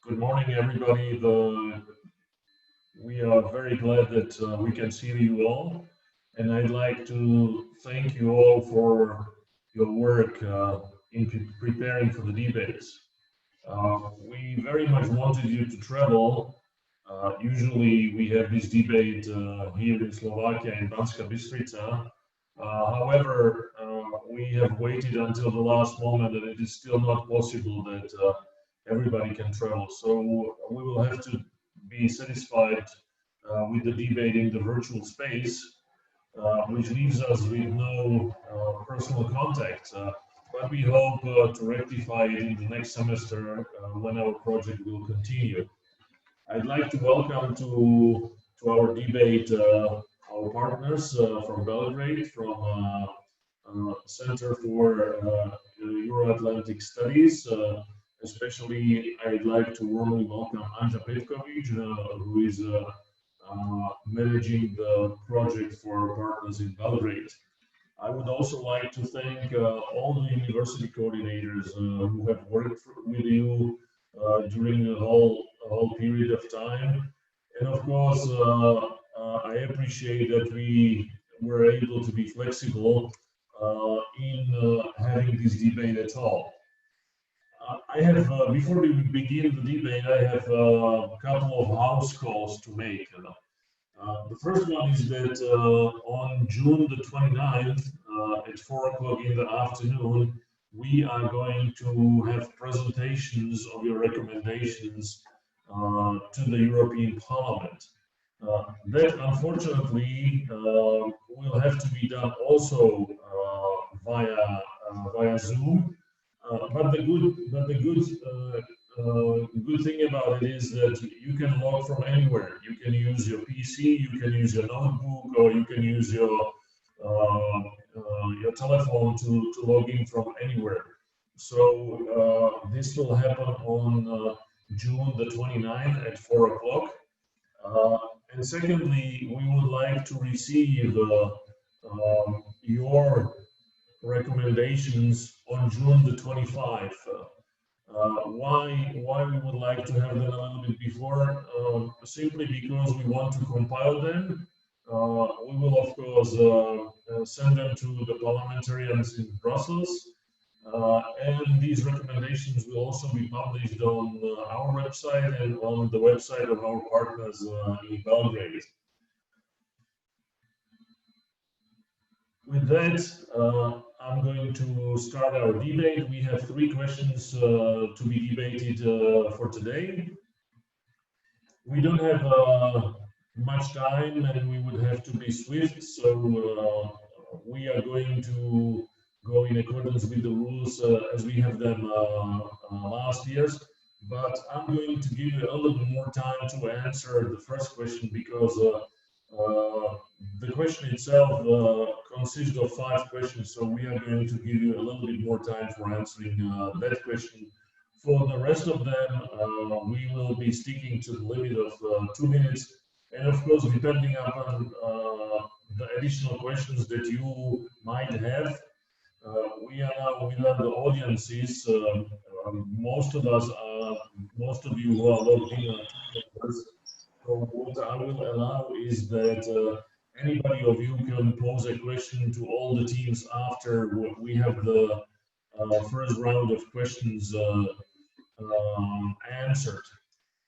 Good morning, everybody. We are very glad that we can see you all, and I'd like to thank you all for your work in preparing for the debates. We very much wanted you to travel. Usually we have this debate here in Slovakia, in Banska Bystrica. However, we have waited until the last moment, and it is still not possible that everybody can travel. So we will have to be satisfied with the debate in the virtual space, which leaves us with no personal contact. But we hope to rectify it in the next semester when our project will continue. I'd like to welcome to our debate our partners from Belgrade, from Center for Euro-Atlantic Studies. Especially, I'd like to warmly welcome Anja Petkovic, who is managing the project for partners in Belgrade. I would also like to thank all the university coordinators who have worked with you during the whole period of time. And of course, I appreciate that we were able to be flexible in having this debate at all. I have, before we begin the debate, I have a couple of house calls to make. The first one is that on June the 29th at 4 o'clock in the afternoon, we are going to have presentations of your recommendations to the European Parliament. That unfortunately will have to be done also via Zoom. But the good thing about it is that you can log from anywhere. You can use your PC, you can use your notebook, or you can use your telephone to log in from anywhere. So this will happen on June the 29th at 4 o'clock. And secondly, we would like to receive your recommendations on June the 25th. Why we would like to have them a little bit before? Simply because we want to compile them. We will of course send them to the parliamentarians in Brussels, and these recommendations will also be published on our website and on the website of our partners in Belgrade. With that, I'm going to start our debate. We have 3 questions to be debated for today. We don't have much time and we would have to be swift, so we are going to go in accordance with the rules as we have them last years. But I'm going to give you a little bit more time to answer the first question because the question itself consists of 5 questions, so we are going to give you a little bit more time for answering that question. For the rest of them, we will be sticking to the limit of 2 minutes, and of course, depending upon the additional questions that you might have, we are now within the audiences. Most of you who are logged in on Twitter. So what I will allow is that anybody of you can pose a question to all the teams after we have the first round of questions answered.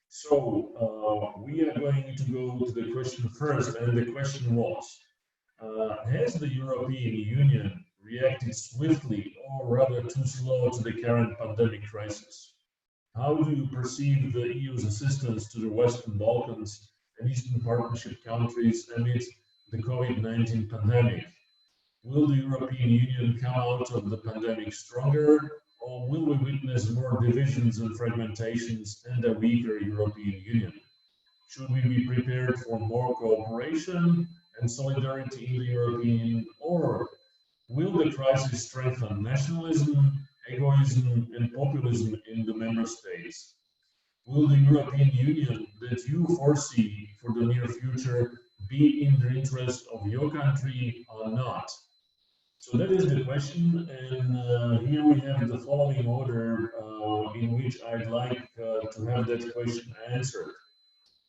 So we are going to go to the question first, and the question was, has the European Union reacted swiftly or rather too slow to the current pandemic crisis? How do you perceive the EU's assistance to the Western Balkans and Eastern Partnership countries amid the COVID-19 pandemic? Will the European Union come out of the pandemic stronger, or will we witness more divisions and fragmentations and a weaker European Union? Should we be prepared for more cooperation and solidarity in the European Union, or will the crisis strengthen nationalism, egoism and populism in the member states? Will the European Union that you foresee for the near future be in the interest of your country or not? So that is the question, and here we have the following order in which I'd like to have that question answered.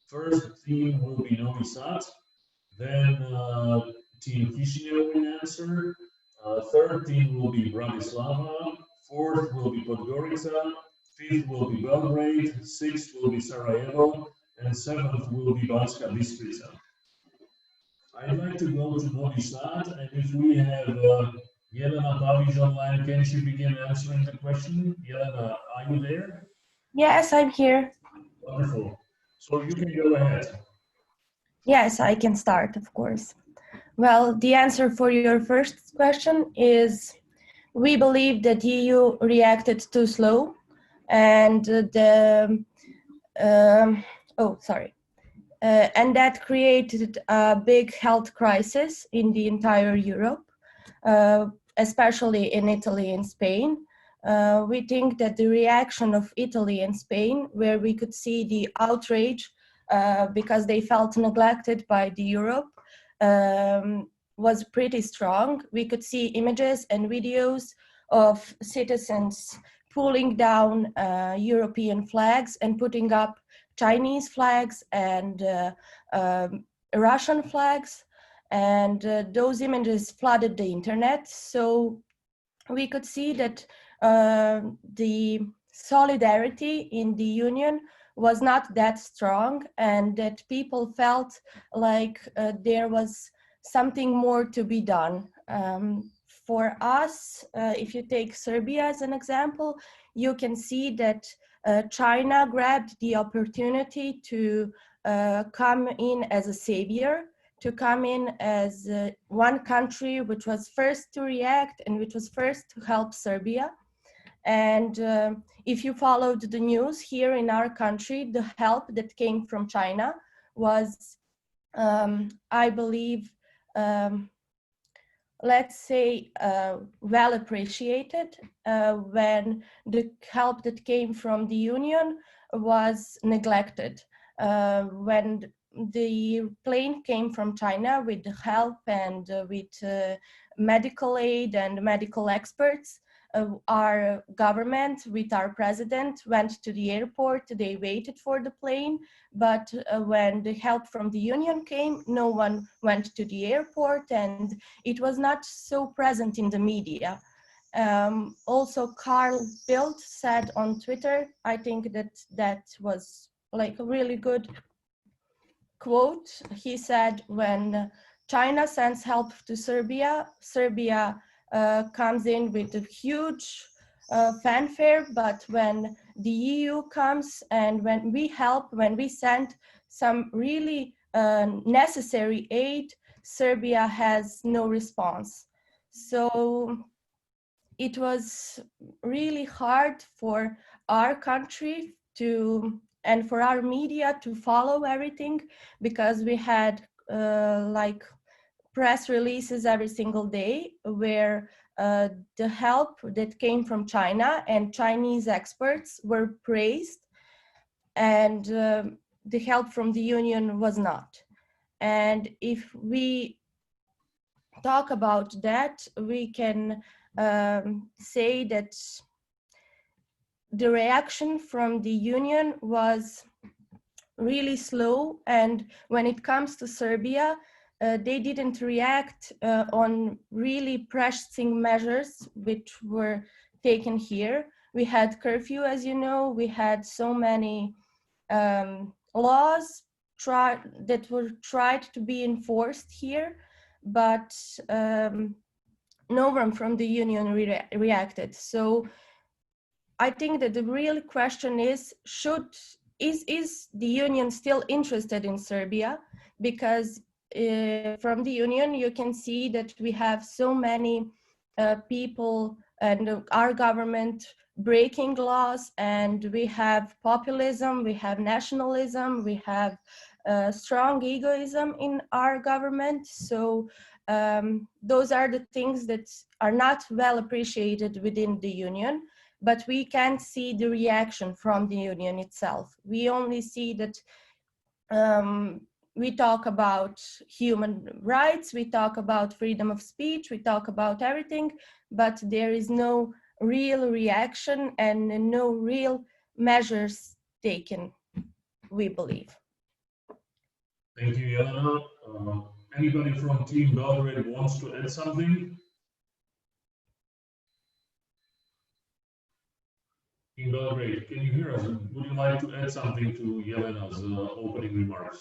First theme will be Novi Sad, then Team Chisinau will answer, third team will be Bratislava, fourth will be Podgorica, fifth will be Belgrade, sixth will be Sarajevo, and seventh will be Banska Bystrica. I'd like to go to Novi Sad, and if we have Jelena Pavic online, can she begin answering the question? Jelena, are you there? Yes, I'm here. Wonderful. So you can go ahead. Yes, I can start, of course. Well, the answer for your first question is we believe that EU reacted too slow, and and that created a big health crisis in the entire Europe, especially in Italy and Spain. We think that the reaction of Italy and Spain, where we could see the outrage because they felt neglected by the Europe, was pretty strong. We could see images and videos of citizens pulling down European flags and putting up Chinese flags and Russian flags, and those images flooded the internet. So we could see that the solidarity in the Union was not that strong, and that people felt like there was something more to be done. For us, if you take Serbia as an example, you can see that China grabbed the opportunity to come in as a savior, to come in as one country which was first to react and which was first to help Serbia. And if you followed the news here in our country, the help that came from China was, I believe, let's say, well appreciated, when the help that came from the Union was neglected. When the plane came from China with help and with medical aid and medical experts, our government with our president went to the airport. They waited for the plane, but when the help from the Union came, no one went to the airport, and it was not so present in the media. Also, Carl Bildt said on Twitter, I think that was like a really good quote. He said, when China sends help to Serbia, Serbia comes in with a huge fanfare, but when the EU comes and when we help, when we send some really necessary aid, Serbia has no response. So it was really hard for our country to, and for our media to follow everything, because we had like press releases every single day where the help that came from China and Chinese experts were praised, and the help from the Union was not. And if we talk about that, we can say that the reaction from the Union was really slow, and when it comes to Serbia, they didn't react on really pressing measures which were taken here. We had curfew, as you know, we had so many laws that were tried to be enforced here, but no one from the Union reacted. So I think that the real question is, is the Union still interested in Serbia? Because from the Union, you can see that we have so many people and our government breaking laws, and we have populism, we have nationalism, we have strong egoism in our government. So those are the things that are not well appreciated within the Union, but we can't see the reaction from the Union itself. We only see that we talk about human rights, we talk about freedom of speech, we talk about everything, but there is no real reaction and no real measures taken, we believe. Thank you, Jelena. Anybody from Team Belgrade wants to add something? Team Belgrade, can you hear us? Would you like to add something to Jelena's opening remarks?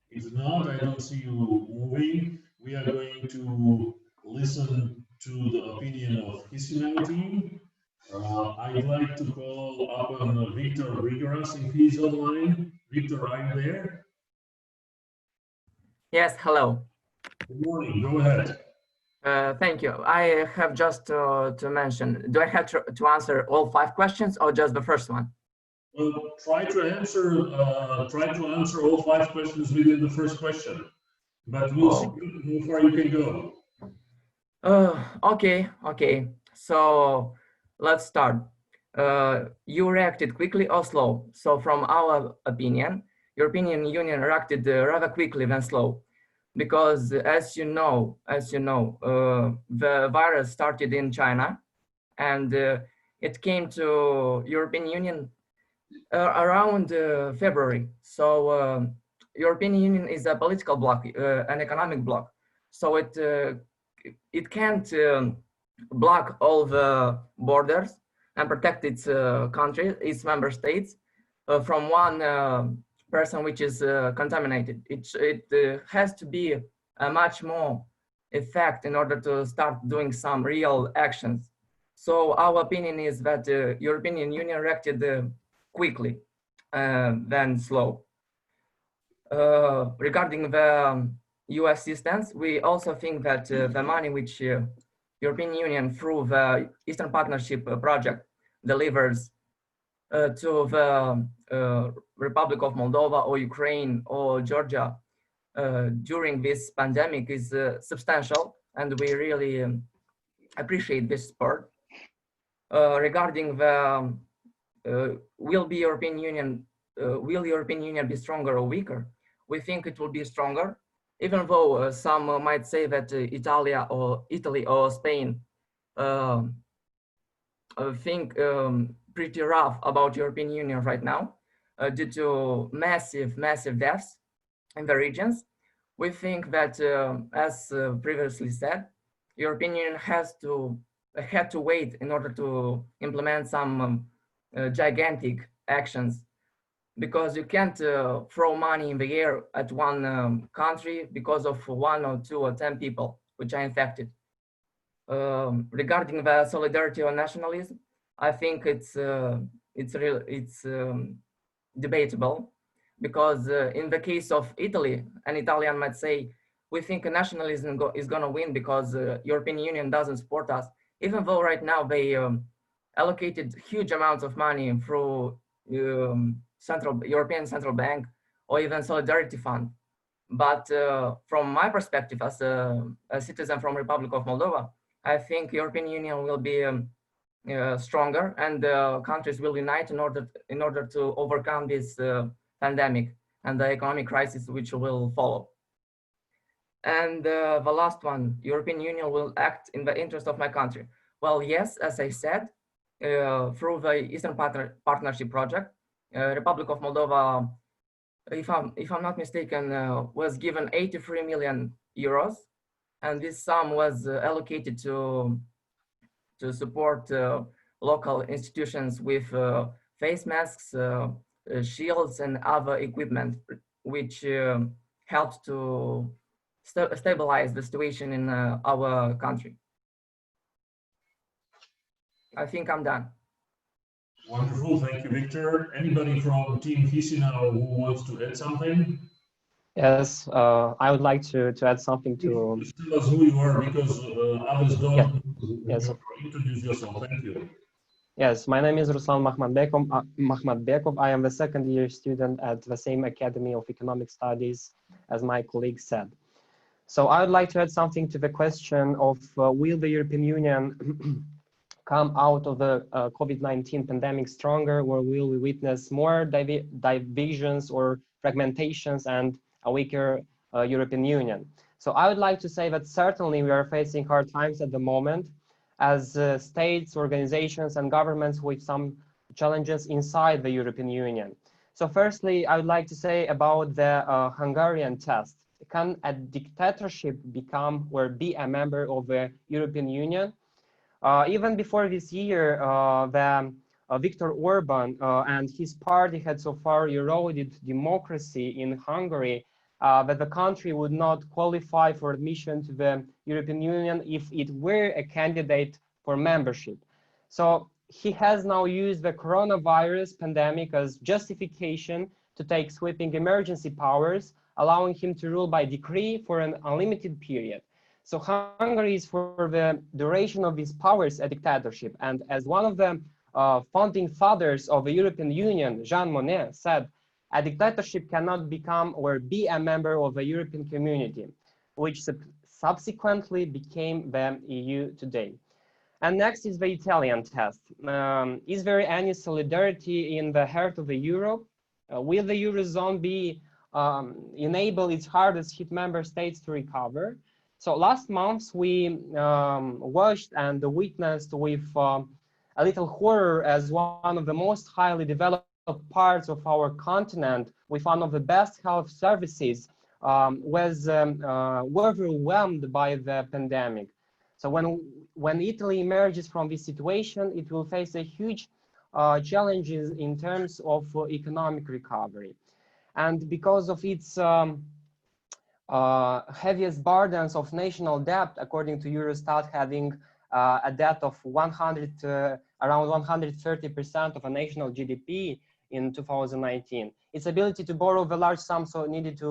If not, I don't see you moving. We are going to listen to the opinion of Chisinau team. I'd like to call upon Victor Grigoras if he's online. Victor, are you there? Yes, hello. Good morning, go ahead. Thank you. I have just to mention, do I have to answer all 5 questions or just the first one? Well, try to answer all 5 questions within the first question, but we'll see how far you can go. Okay. So let's start. You reacted quickly or slow? So from our opinion, European Union reacted rather quickly than slow, because as you know, the virus started in China, and it came to European Union around February. So European Union is a political bloc, an economic bloc. So it can't block all the borders and protect its country, its member states from one person which is contaminated. It has to be a much more effect in order to start doing some real actions. So our opinion is that the European Union reacted quickly than slow. Regarding the US assistance, we also think that the money which European Union through the Eastern Partnership project delivers to the Republic of Moldova or Ukraine or Georgia during this pandemic is substantial, and we really appreciate this support. Regarding the will European Union be stronger or weaker? We think it will be stronger, even though some might say that Italy or Spain think pretty rough about European Union right now due to massive deaths in the regions. We think that, as previously said, European Union had to wait in order to implement some gigantic actions, because you can't throw money in the air at one country because of 1 or 2 or 10 people which are infected. Regarding the solidarity or nationalism, I think it's debatable, because in the case of Italy, an Italian might say, we think nationalism is going to win because European Union doesn't support us, even though right now they allocated huge amounts of money through European Central Bank or even Solidarity Fund. But from my perspective as a citizen from Republic of Moldova, I think European Union will be stronger, and countries will unite in order to overcome this pandemic and the economic crisis which will follow. And the last one, European Union will act in the interest of my country. Well, yes, as I said, through the Eastern Partnership project, Republic of Moldova, if I'm not mistaken, was given 83 million euros, and this sum was allocated to support local institutions with face masks, shields, and other equipment, which helped to stabilize the situation in our country. I think I'm done. Wonderful, thank you, Victor. Anybody from Team Chisinau who wants to add something? Yes, I would like to add something to. Just tell us who you are, because others don't. Yeah. Yes. Introduce yourself. Thank you. Yes, my name is Ruslan Makhmatbekov. I am the second-year student at the same Academy of Economic Studies as my colleague said. So I would like to add something to the question of will the European Union come out of the COVID-19 pandemic stronger, or will we witness more divisions or fragmentations and a weaker European Union? So I would like to say that certainly we are facing hard times at the moment, as states, organizations, and governments with some challenges inside the European Union. So firstly, I would like to say about the Hungarian test. Can a dictatorship become or be a member of the European Union? Even before this year, Viktor Orban and his party had so far eroded democracy in Hungary that the country would not qualify for admission to the European Union if it were a candidate for membership. So he has now used the coronavirus pandemic as justification to take sweeping emergency powers, allowing him to rule by decree for an unlimited period. So Hungary is for the duration of his powers a dictatorship. And as one of the founding fathers of the European Union, Jean Monnet, said, a dictatorship cannot become or be a member of the European community, which subsequently became the EU today. And next is the Italian test. Is there any solidarity in the heart of the Europe? Will the Eurozone be enable its hardest hit member states to recover? So last month we watched and witnessed with a little horror as one of the most highly developed parts of our continent with one of the best health services was overwhelmed by the pandemic. So when Italy emerges from this situation, it will face a huge challenges in terms of economic recovery. And because of its heaviest burdens of national debt, according to Eurostat, having a debt of around 130% of a national GDP in 2019. Its ability to borrow the large sums so needed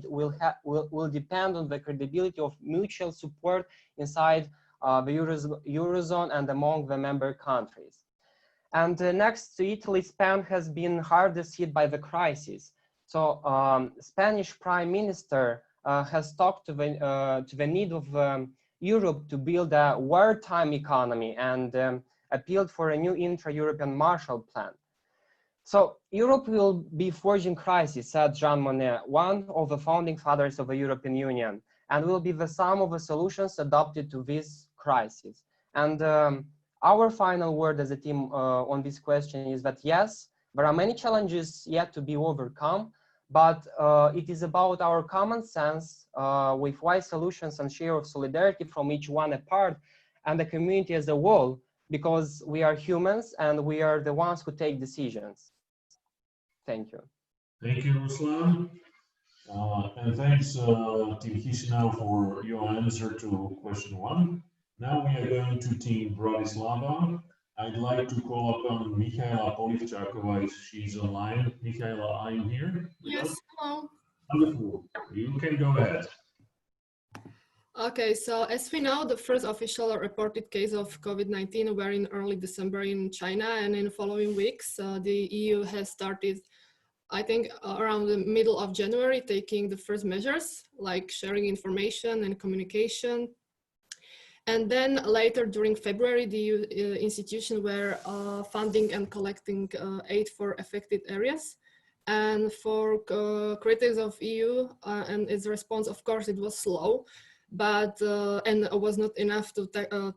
will depend on the credibility of mutual support inside the Eurozone and among the member countries. And next to Italy, Spain has been hardest hit by the crisis. So Spanish Prime Minister has talked to the need of Europe to build a wartime economy and appealed for a new intra-European Marshall Plan. So Europe will be forging crisis, said Jean Monnet, one of the founding fathers of the European Union, and will be the sum of the solutions adopted to this crisis. And our final word as a team on this question is that yes, there are many challenges yet to be overcome, but it is about our common sense with wise solutions and share of solidarity from each one apart and the community as a whole, because we are humans and we are the ones who take decisions. Thank you. Thank you, Ruslan. And thanks, Team Chisinau, for your answer to question 1. Now we are going to Team Bratislava. I'd like to call upon Michaela Polivčáková if she's online. Michaela, are you here? Yes, hello. Wonderful. You can go ahead. Okay, so as we know, the first official reported case of COVID-19 were in early December in China, and in the following weeks, the EU has started, I think, around the middle of January, taking the first measures, like sharing information and communication. And then later during February, the EU institutions were funding and collecting aid for affected areas. And for critics of EU and its response, of course, it was slow, but and it was not enough to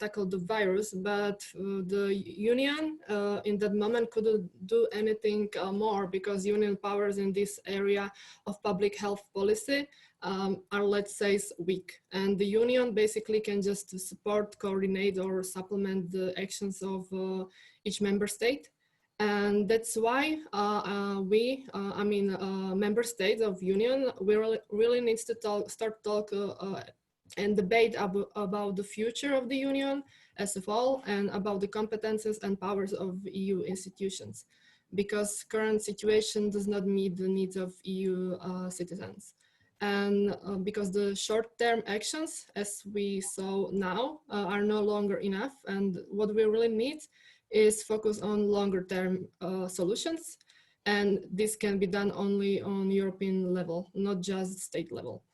tackle the virus. But the union in that moment couldn't do anything more, because union powers in this area of public health policy are, let's say, weak. And the union basically can just support, coordinate, or supplement the actions of each member state. And that's why member states of union, we really needs to start talk and debate about the future of the union as a whole, and about the competences and powers of EU institutions, because current situation does not meet the needs of EU citizens. And because the short-term actions, as we saw now, are no longer enough, and what we really need is focus on longer-term solutions, and this can be done only on European level, not just state level.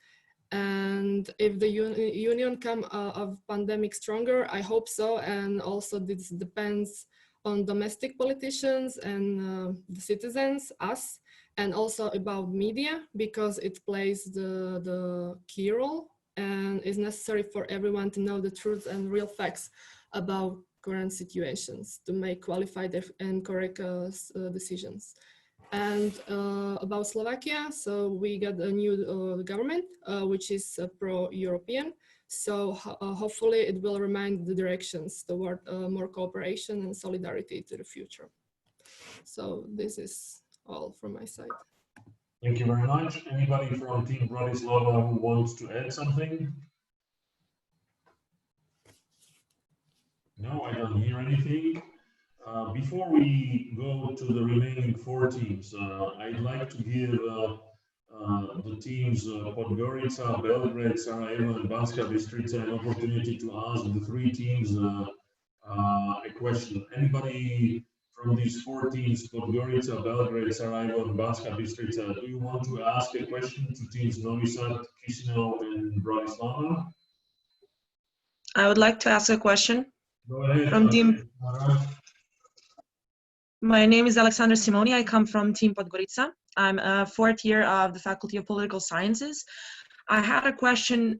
And if the union come of pandemic stronger, I hope so, and also this depends on domestic politicians and the citizens, us, and also about media, because it plays the key role and is necessary for everyone to know the truth and real facts about current situations to make qualified and correct decisions. And about Slovakia, so we got a new government, which is pro-European. So hopefully it will remind the directions toward more cooperation and solidarity to the future. So this is all from my side. Thank you very much. Anybody from Team Bratislava who wants to add something? No, I don't hear anything. Before we go to the remaining 4 teams, I'd like to give the teams Podgorica, Belgrade, Sarajevo, and Banska Bystrica an opportunity to ask the 3 teams a question. Anybody from these 4 teams, Podgorica, Belgrade, Sarajevo, and Banska Bystrica, do you want to ask a question to teams Novi Sad, Chisinau, and Bratislava? I would like to ask a question. Go ahead. From team. My name is Alexander Simoni. I come from Team Podgorica. I'm a 4th year of the Faculty of Political Sciences. I had a question.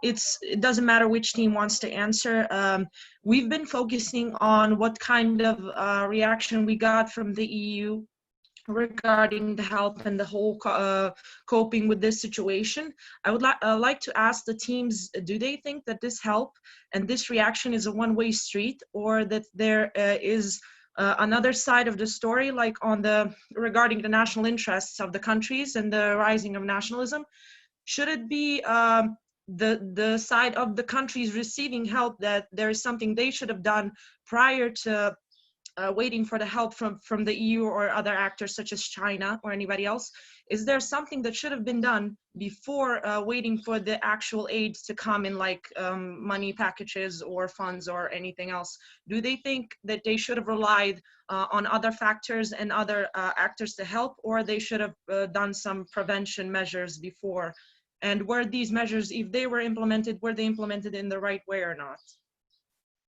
It doesn't matter which team wants to answer. We've been focusing on what kind of reaction we got from the EU regarding the help and the whole coping with this situation. I would like to ask the teams, do they think that this help and this reaction is a one-way street, or that there is another side of the story, like regarding the national interests of the countries and the rising of nationalism? Should it be the side of the countries receiving help, that there is something they should have done prior to waiting for the help from the EU or other actors such as China or anybody else? Is there something that should have been done before waiting for the actual aid to come in, like money packages or funds or anything else? Do they think that they should have relied on other factors and other actors to help, or they should have done some prevention measures before? And were these measures, if they were implemented, were they implemented in the right way or not?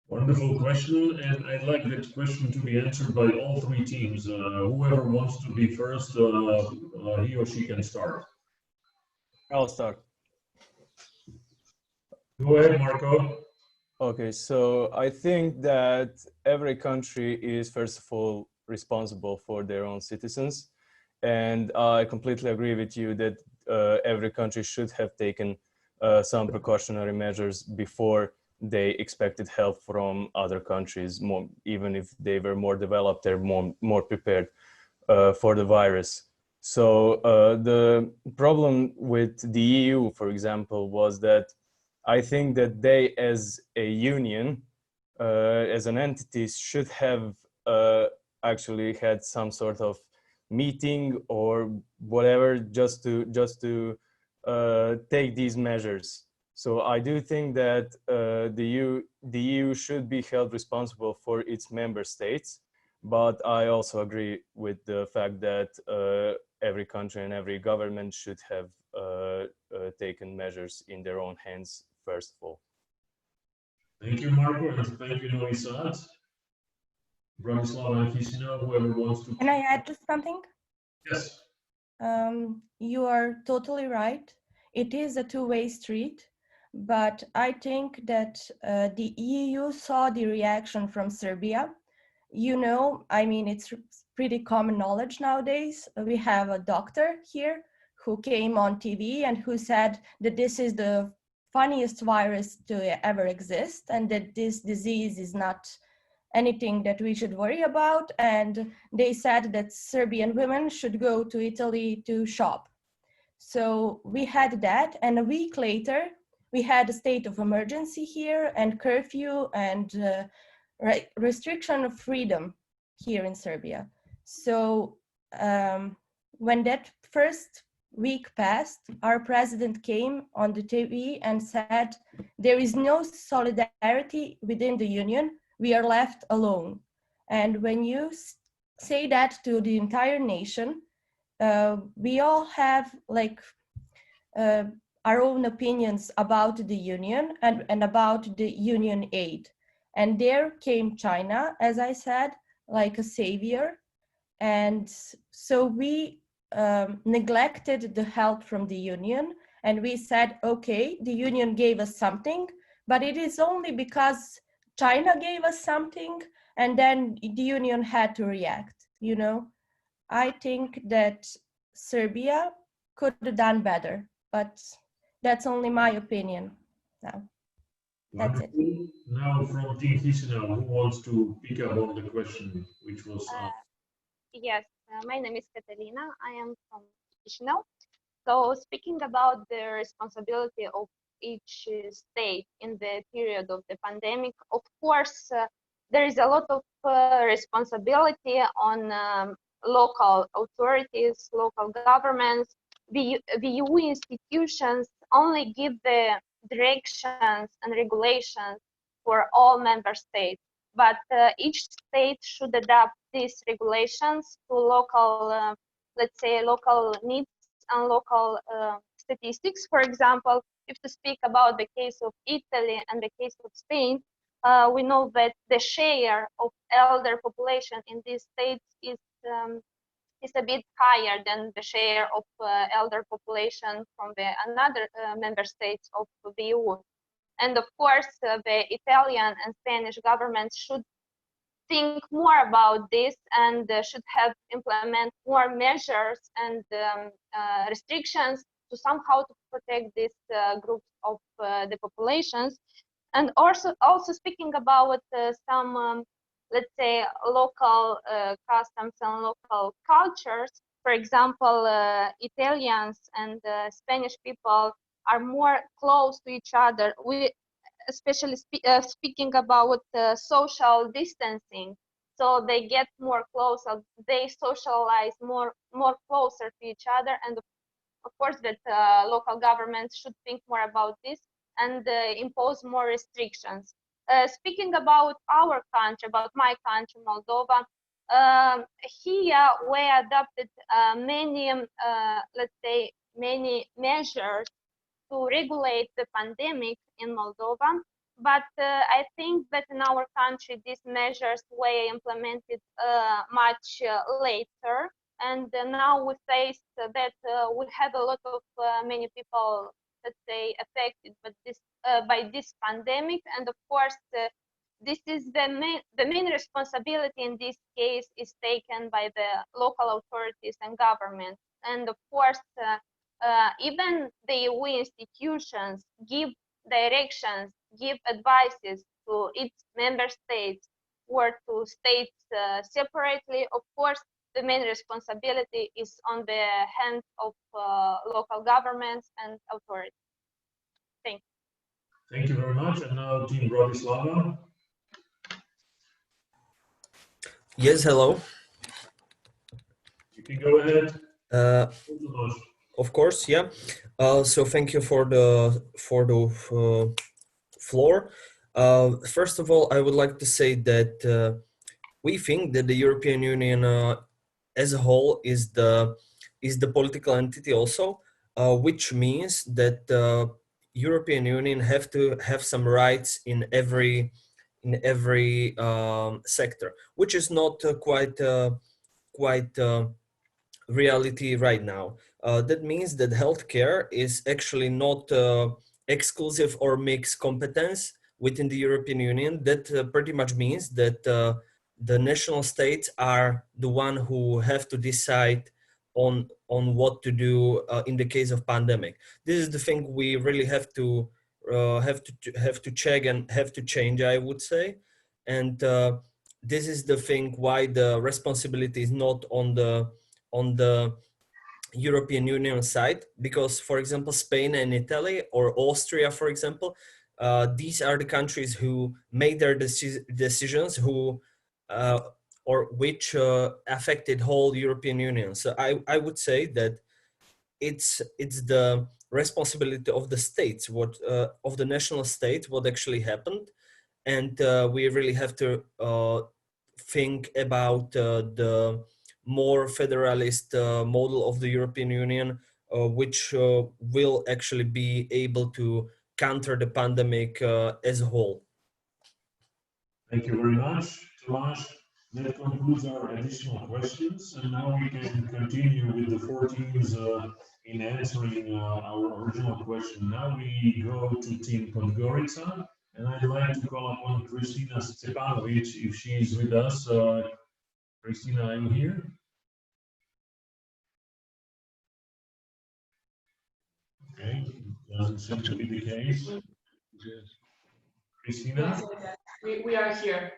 Wonderful question, and I'd like that question to be answered by all 3 teams. Whoever wants to be first, he or she can start. I'll start. Go ahead, Marco. Okay, so I think that every country is, first of all, responsible for their own citizens. And I completely agree with you that every country should have taken some precautionary measures before they expected help from other countries. Even if they were more developed, they're more prepared for the virus. So the problem with the EU, for example, was that I think that they, as a union, as an entity, should have actually had some sort of meeting or whatever just to take these measures. So I do think that the EU should be held responsible for its member states, but I also agree with the fact that every country and every government should have taken measures in their own hands first of all. Thank you, Marco, and thank you, Novi Sad. Bratislava and Chisinau, whoever wants to. Can I add just something? Yes. You are totally right. It is a two-way street, but I think that the EU saw the reaction from Serbia. You know, I mean, it's pretty common knowledge nowadays. We have a doctor here who came on TV and who said that this is the funniest virus to ever exist and that this disease is not anything that we should worry about. And they said that Serbian women should go to Italy to shop. So we had that, and a week later, we had a state of emergency here and curfew and restriction of freedom here in Serbia. So when that first week passed, our president came on the TV and said, there is no solidarity within the union, we are left alone. And when you say that to the entire nation, we all have like our own opinions about the union and about the union aid. And there came China, as I said, like a savior. And so we neglected the help from the union. And we said, okay, the union gave us something, but it is only because China gave us something, and then the Union had to react, you know. I think that Serbia could have done better, but that's only my opinion now. That's it. Now from Team Chisinau, who wants to pick up on the question which was asked? Yes, my name is Katerina. I am from Chisinau. So speaking about the responsibility of each state in the period of the pandemic, of course, there is a lot of responsibility on local authorities, local governments. The EU institutions only give the directions and regulations for all member states, but each state should adapt these regulations to local, let's say, local needs and local statistics. For example, if to speak about the case of Italy and the case of Spain, we know that the share of elder population in these states is a bit higher than the share of elder population from the another member states of the EU. And of course, the Italian and Spanish governments should think more about this and should have implement more measures and restrictions to somehow to protect these groups of the populations. And also speaking about some let's say local customs and local cultures. For example, Italians and Spanish people are more close to each other. We especially speaking about social distancing, so they get more closer, they socialize more closer to each other, and of course that local governments should think more about this and impose more restrictions. Speaking about our country, about my country, Moldova, here we adopted many, let's say, many measures to regulate the pandemic in Moldova, but I think that in our country these measures were implemented much later, and now we face that we have a lot of many people, let's say, affected by this pandemic, and of course this is the main responsibility in this case is taken by the local authorities and government, and of course even the EU institutions give directions, give advices to each member states or to states separately. Of course, the main responsibility is on the hands of local governments and authorities. Thank you. Thank you very much. And now Team Bratislava. Yes, hello. You can go ahead. Of course, yeah. So thank you for the floor. First of all, I would like to say that we think that the European Union as a whole is the political entity also, which means that the European Union have to have some rights in every sector, which is not quite reality right now. That means that healthcare is actually not exclusive or mixed competence within the European Union. That pretty much means that the national states are the one who have to decide on what to do in the case of pandemic. This is the thing we really have to check and have to change, I would say. And this is the thing why the responsibility is not on the European Union side, because, for example, Spain and Italy or Austria, for example, these are the countries who made their decisions, who or which affected whole European Union. So I would say that it's the responsibility of the states, of the national state, what actually happened, and we really have to think about the more federalist model of the European Union, which will actually be able to counter the pandemic as a whole. Thank you very much, Tomasz. That concludes our additional questions, and now we can continue with the 4 teams in answering our original question. Now we go to Team Podgorica, And I'd like to call upon Kristina Stepanovic if she's with us. Kristina, are you here? Okay, doesn't seem to be the case. Kristina? We are here.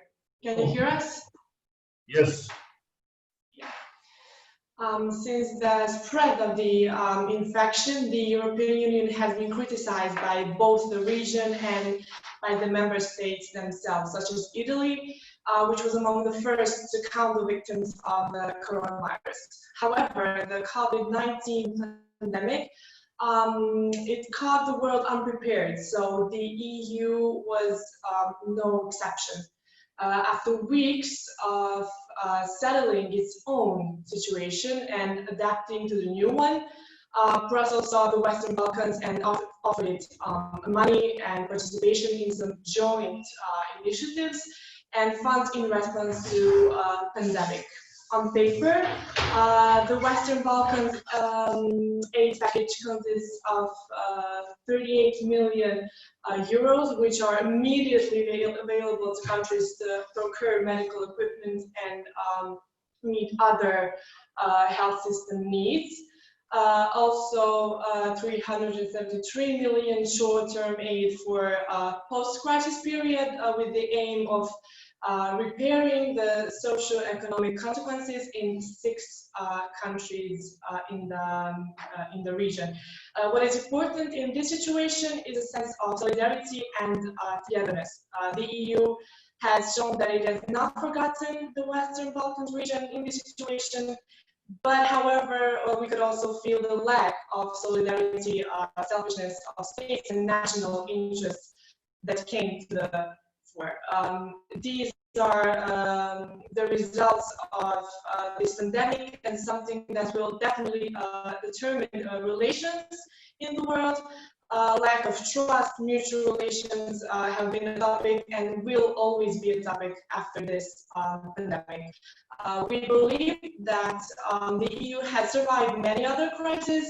Can you hear us? Yes. Since the spread of the infection, the European Union has been criticized by both the region and by the member states themselves, such as Italy, which was among the first to count the victims of the coronavirus. However, the COVID-19 pandemic, it caught the world unprepared, so the EU was no exception. After weeks of settling its own situation and adapting to the new one, Brussels saw the Western Balkans and offered it money and participation in some joint initiatives and funds in response to pandemic. On paper, the Western Balkans aid package consists of 38 million euros, which are immediately available to countries to procure medical equipment and meet other health system needs. Also, 373 million short-term aid for post-crisis period with the aim of repairing the socio-economic consequences in 6 countries in the region. What is important in this situation is a sense of solidarity and togetherness. The EU has shown that it has not forgotten the Western Balkans region in this situation, but however, we could also feel the lack of solidarity, selfishness of states and national interests that came to the fore. These are the results of this pandemic and something that will definitely determine relations in the world. Lack of trust, mutual relations have been a topic and will always be a topic after this pandemic. We believe that the EU has survived many other crises,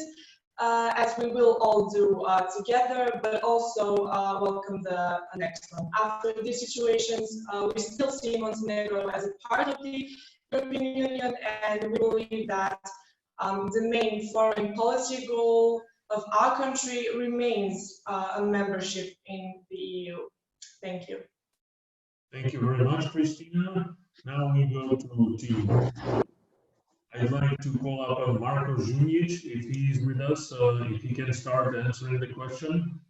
as we will all do together, but also welcome the next one. After these situations, we still see Montenegro as a part of the European Union, and we believe that the main foreign policy goal of our country remains a membership in the EU. Thank you. Thank you very much, Kristina. Now we go to team. I'd like to call upon Marko Žunjić if he's with us, if he can start answering the question.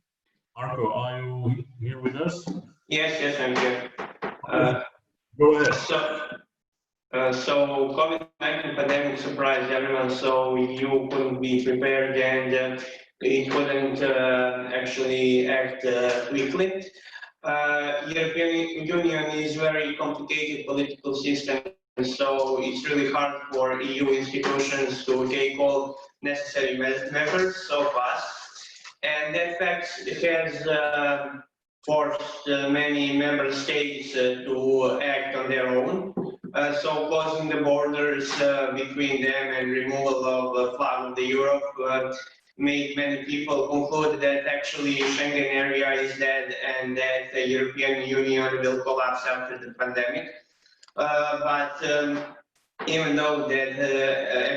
Marko, are you here with us? Yes, I'm here. Go ahead. So COVID-19 pandemic surprised everyone, so you couldn't be prepared and it couldn't actually act quickly. European Union is very complicated political system, so it's really hard for EU institutions to take all necessary measures so fast. And that fact has forced many member states to act on their own. So closing the borders between them and removal of the flag of the Europe made many people conclude that actually Schengen area is dead and that the European Union will collapse after the pandemic. But even though that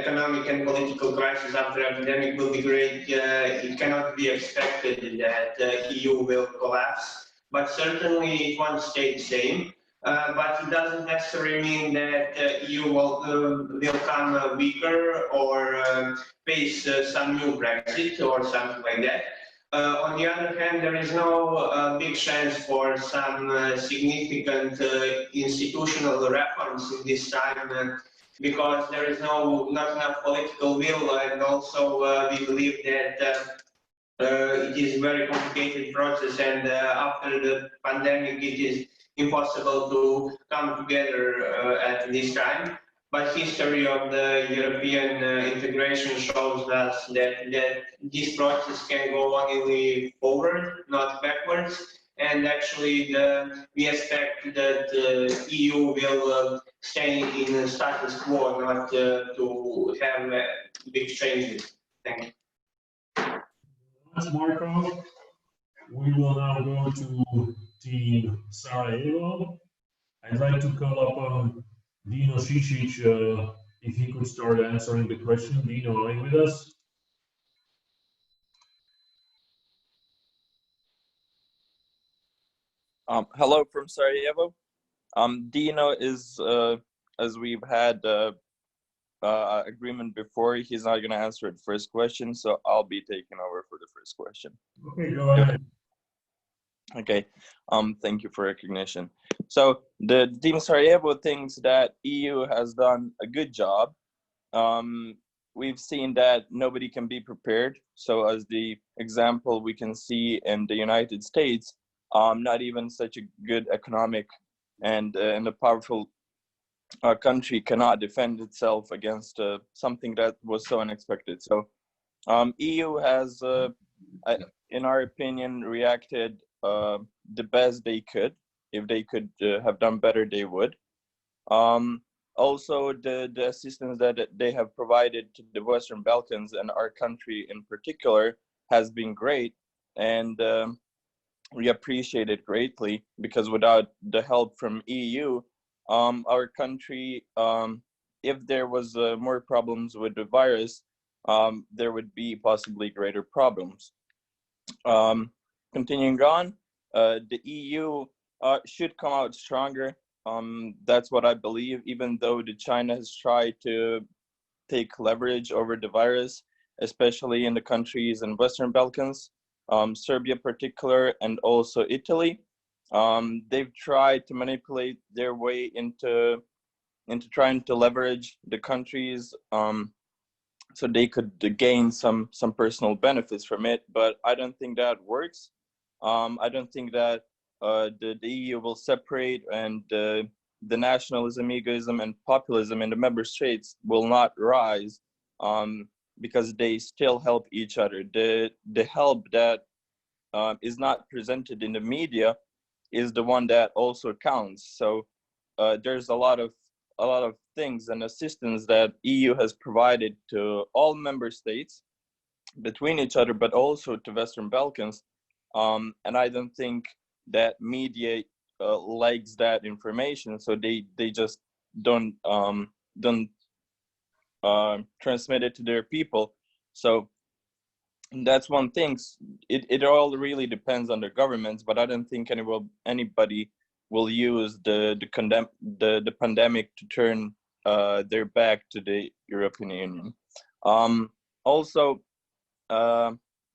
economic and political crisis after the pandemic will be great, it cannot be expected that the EU will collapse. But certainly it won't stay the same. But it doesn't necessarily mean that the EU will become weaker or face some new Brexit or something like that. On the other hand, there is no big chance for some significant institutional reforms in this time because there is not enough political will, and also we believe that it is a very complicated process, and after the pandemic it is impossible to come together at this time. But history of the European integration shows us that this process can go only forward, not backwards. And actually, we expect that the EU will stay in the status quo, not to have big changes. Thank you. Thanks, Marko. We will now go to Team Sarajevo. I'd like to call upon Dino Šicić if he could start answering the question. Dino, are you with us? Hello from Sarajevo. Dino is, as we've had agreement before, he's not going to answer the first question, so I'll be taking over for the first question. Okay, go ahead. Okay, thank you for recognition. So the Team Sarajevo thinks that EU has done a good job. We've seen that nobody can be prepared. So as the example we can see in the United States, not even such a good economic and a powerful country cannot defend itself against something that was so unexpected. So EU has, in our opinion, reacted the best they could. If they could have done better, they would. Also, the assistance that they have provided to the Western Balkans and our country in particular has been great, and we appreciate it greatly, because without the help from EU, our country, if there was more problems with the virus, there would be possibly greater problems. Continuing on, the EU should come out stronger. That's what I believe, even though China has tried to take leverage over the virus, especially in the countries in Western Balkans, Serbia particular, and also Italy. They've tried to manipulate their way into trying to leverage the countries so they could gain some personal benefits from it, but I don't think that works. I don't think that the EU will separate, and the nationalism, egoism, and populism in the member states will not rise, because they still help each other. The help that is not presented in the media is the one that also counts. So there's a lot of things and assistance that EU has provided to all member states between each other, but also to Western Balkans. And I don't think that media likes that information, so they just don't transmit it to their people. So that's one thing. It all really depends on the governments, but I don't think anybody will use the pandemic to turn their back to the European Union. Also,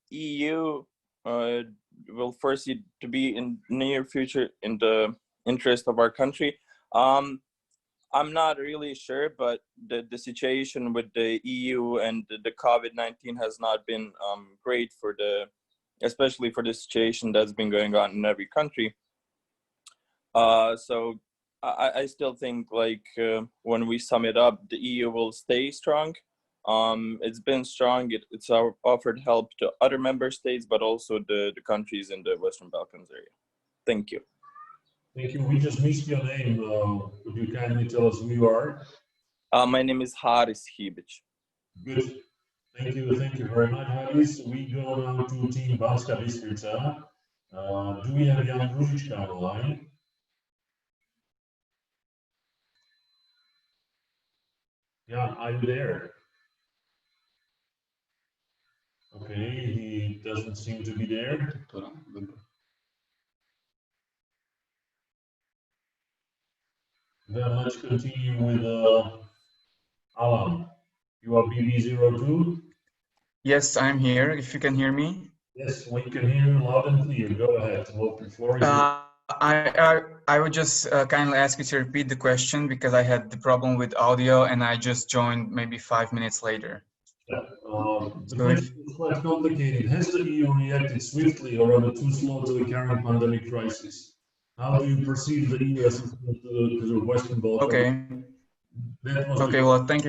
EU will foresee to be in near future in the interest of our country. I'm not really sure, but the situation with the EU and the COVID-19 has not been great especially for the situation that's been going on in every country. So I still think, like, when we sum it up, the EU will stay strong. It's been strong. It's offered help to other member states, but also the countries in the Western Balkans area. Thank you. Thank you. We just missed your name. Would you kindly tell us who you are? My name is Haris Hibic. Good. Thank you very much, Haris. We go now to Team Banska Bystrica. Do we have Jan Ružička on the line? Jan, are you there? Okay, he doesn't seem to be there. Then let's continue with Alan. You are BB02? Yes, I'm here. If you can hear me. Yes, we can hear you loud and clear. Go ahead. The floor is yours. I would just kindly ask you to repeat the question, because I had the problem with audio and I just joined maybe 5 minutes later. Yeah, the question is quite complicated. Has the EU reacted swiftly or rather too slow to the current pandemic crisis? How do you perceive the EU assistance to the Western Balkans? Okay. Okay. Well, thank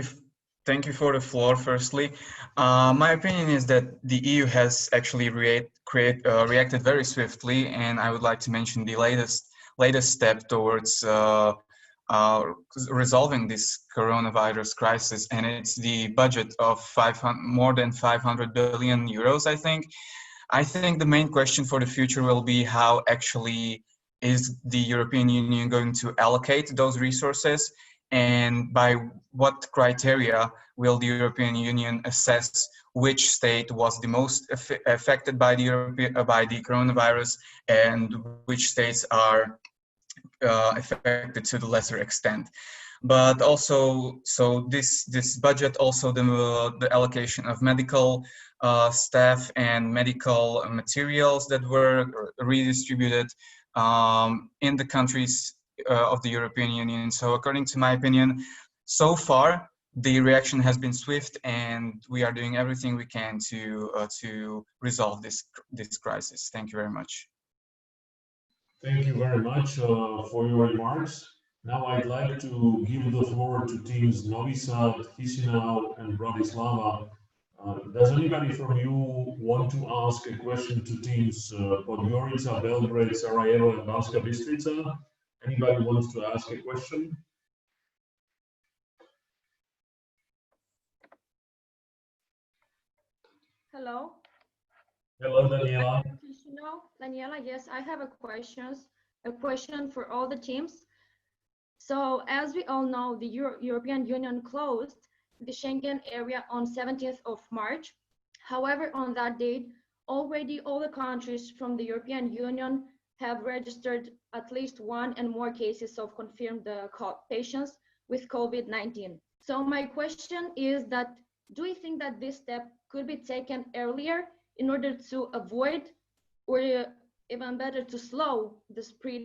you for the floor. Firstly, my opinion is that the EU has actually reacted very swiftly, and I would like to mention the latest step towards resolving this coronavirus crisis, and it's the budget of more than 500 billion euros, I think. I think the main question for the future will be how actually is the European Union going to allocate those resources, and by what criteria will the European Union assess which state was the most affected by the coronavirus and which states are affected to the lesser extent. But also, so this budget, also the allocation of medical staff and medical materials that were redistributed in the countries of the European Union. So according to my opinion, so far the reaction has been swift, and we are doing everything we can to resolve this crisis. Thank you very much. Thank you very much for your remarks. Now I'd like to give the floor to teams Novi Sad, Chisinau, and Bratislava. Does anybody from you want to ask a question to teams Podgorica, Belgrade, Sarajevo, and Banska Bystrica? Anybody wants to ask a question? Hello. Hello, Daniela. Daniela, yes, I have a question for all the teams. So as we all know, the European Union closed the Schengen area on 17th of March. However, on that date, already all the countries from the European Union have registered at least one and more cases of confirmed patients with COVID-19. So my question is that, do you think that this step could be taken earlier in order to avoid, or even better, to slow the spread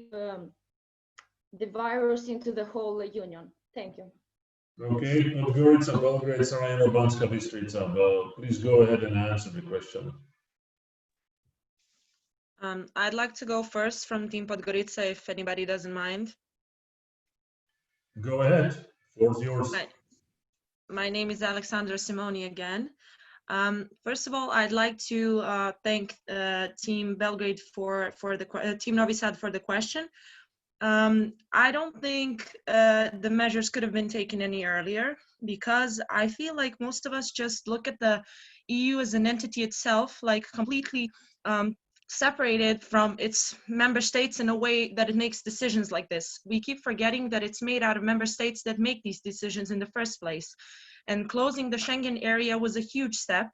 the virus into the whole union? Thank you. Okay, Podgorica, Belgrade, Sarajevo, Banska Bystrica. Please go ahead and answer the question. I'd like to go first from Team Podgorica, if anybody doesn't mind. Go ahead, floor's yours. My name is Alexandra Simoni again. First of all, I'd like to thank Team Belgrade for the Team Novi Sad for the question. I don't think the measures could have been taken any earlier, because I feel like most of us just look at the EU as an entity itself, like completely separated from its member states in a way that it makes decisions like this. We keep forgetting that it's made out of member states that make these decisions in the first place. And closing the Schengen area was a huge step.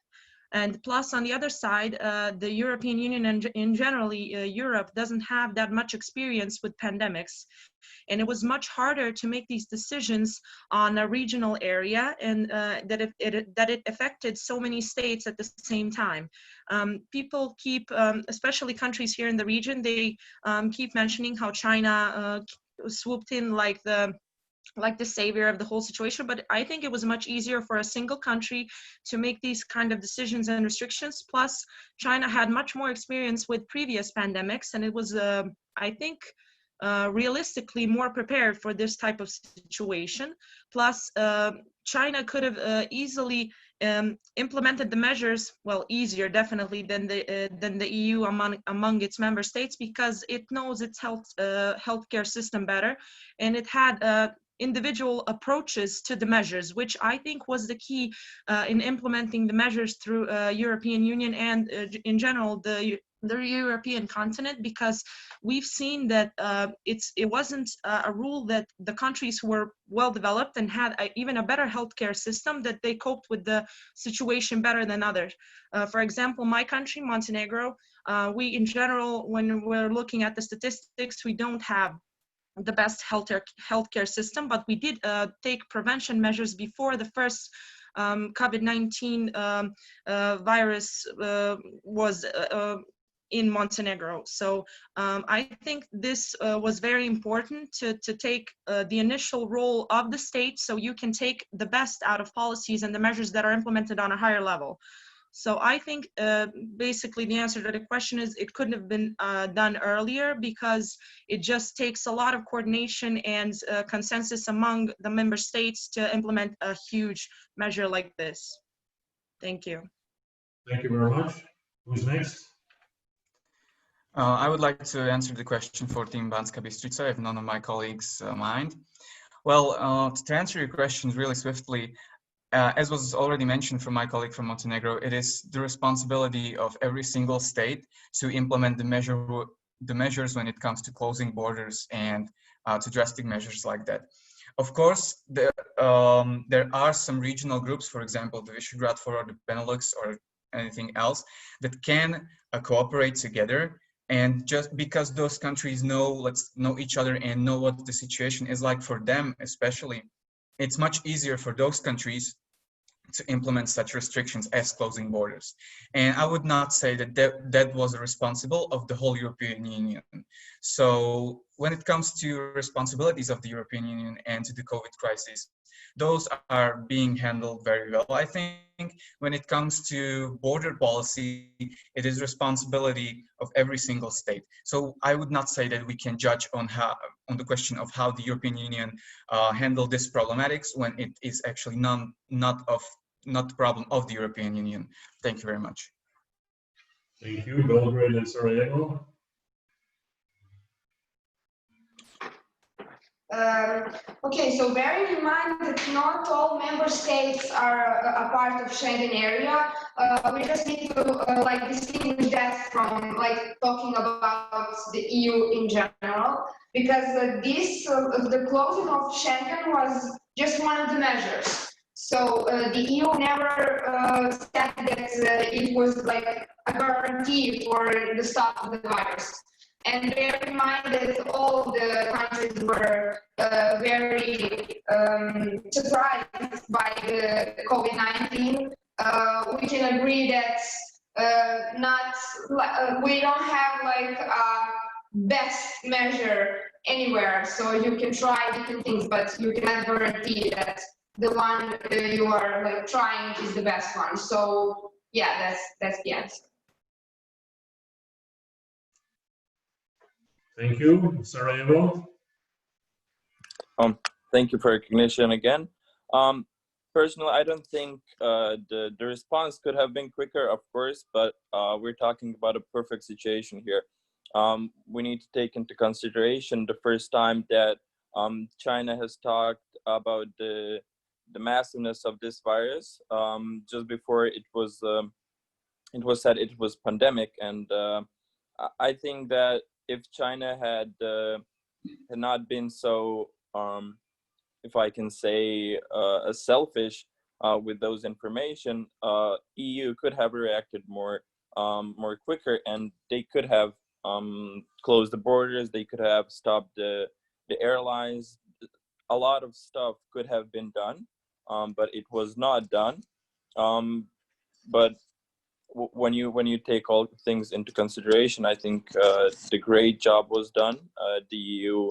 And plus, on the other side, the European Union and in generally Europe doesn't have that much experience with pandemics. And it was much harder to make these decisions on a regional area, and that it affected so many states at the same time. People keep, especially countries here in the region, they keep mentioning how China swooped in like the savior of the whole situation, but I think it was much easier for a single country to make these kind of decisions and restrictions. Plus, China had much more experience with previous pandemics, and it was, I think, realistically more prepared for this type of situation. Plus, China could have easily implemented the measures, well, easier definitely than the EU among its member states, because it knows its healthcare system better, and it had individual approaches to the measures, which I think was the key in implementing the measures through European Union and in general the European continent, because we've seen that it wasn't a rule that the countries who were well developed and had even a better healthcare system, that they coped with the situation better than others. For example, my country, Montenegro, we in general, when we're looking at the statistics, we don't have the best healthcare system, but we did take prevention measures before the first COVID-19 virus was in Montenegro. So I think this was very important to take the initial role of the state, so you can take the best out of policies and the measures that are implemented on a higher level. So I think basically the answer to the question is it couldn't have been done earlier, because it just takes a lot of coordination and consensus among the member states to implement a huge measure like this. Thank you. Thank you very much. Who's next? I would like to answer the question for Team Banska Bystrica, if none of my colleagues mind. Well, to answer your question really swiftly, as was already mentioned from my colleague from Montenegro, it is the responsibility of every single state to implement the measures when it comes to closing borders and to drastic measures like that. Of course, there are some regional groups, for example, the Visegrad or the Benelux or anything else, that can cooperate together. And just because those countries know each other and know what the situation is like for them, especially, it's much easier for those countries to implement such restrictions as closing borders. And I would not say that that was responsible of the whole European Union. So when it comes to responsibilities of the European Union and to the COVID crisis, those are being handled very well. I think when it comes to border policy, it is responsibility of every single state. So I would not say that we can judge on the question of how the European Union handled this problematics when it is actually not the problem of the European Union. Thank you very much. Thank you. Belgrade and Sarajevo. Okay, so bearing in mind that not all member states are a part of Schengen area, we just need to like distinguish that from like talking about the EU in general, because the closing of Schengen was just one of the measures. So the EU never said that it was like a guarantee for the stop of the virus. And bear in mind that all the countries were very surprised by the COVID-19. We can agree that we don't have like a best measure anywhere. So you can try different things, but you cannot guarantee that the one you are like trying is the best one. So yeah, that's the answer. Thank you. Sarajevo. Thank you for recognition again. Personally, I don't think the response could have been quicker, of course, but we're talking about a perfect situation here. We need to take into consideration the first time that China has talked about the massiveness of this virus. Just before it was said it was pandemic, and I think that if China had not been so, if I can say, selfish with those information, EU could have reacted more quicker, and they could have closed the borders. They could have stopped the airlines. A lot of stuff could have been done, but it was not done. But when you take all things into consideration, I think the great job was done. The EU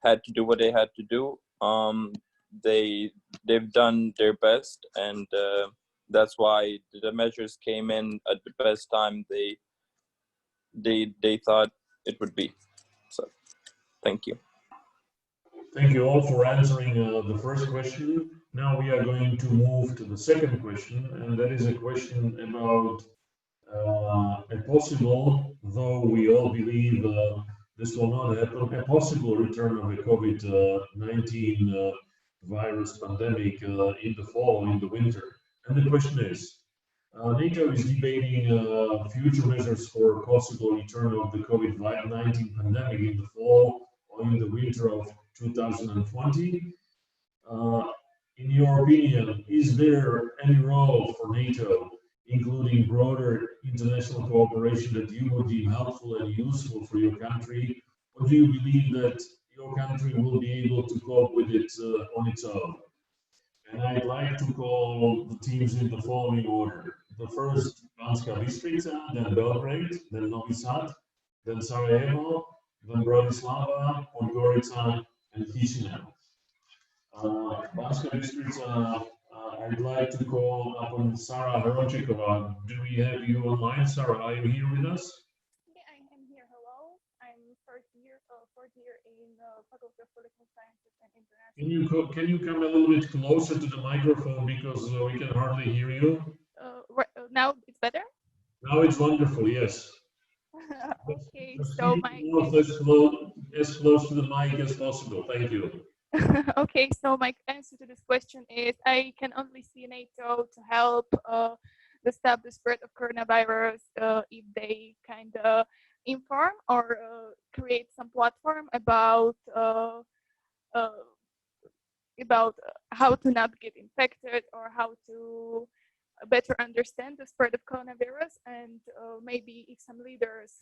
had to do what they had to do. They've done their best, and that's why the measures came in at the best time they thought it would be. So, thank you. Thank you all for answering the first question. Now we are going to move to the second question, and that is a question about a possible, though we all believe this will not happen, a possible return of the COVID-19 virus pandemic in the fall, in the winter. And the question is, NATO is debating future measures for possible return of the COVID-19 pandemic in the fall or in the winter of 2020. In your opinion, is there any role for NATO, including broader international cooperation, that you would deem helpful and useful for your country? Or do you believe that your country will be able to cope with it on its own? And I'd like to call the teams in the following order. The first, Banska Bystrica, then Belgrade, then Novi Sad, then Sarajevo, then Bratislava, Podgorica, and Chisinau. Banska Bystrica, I'd like to call upon Sarah Heronchikova. Do we have you online? Sarah, are you here with us? Yeah, I am here. Hello. I'm fourth year in Faculty of Political Sciences and International. Can you come a little bit closer to the microphone, because we can hardly hear you? Now it's better? Now it's wonderful, yes. Okay, so my as close to the mic as possible. Thank you. Okay, so my answer to this question is I can only see NATO to help to stop the spread of coronavirus if they kind of inform or create some platform about how to not get infected or how to better understand the spread of coronavirus, and maybe if some leaders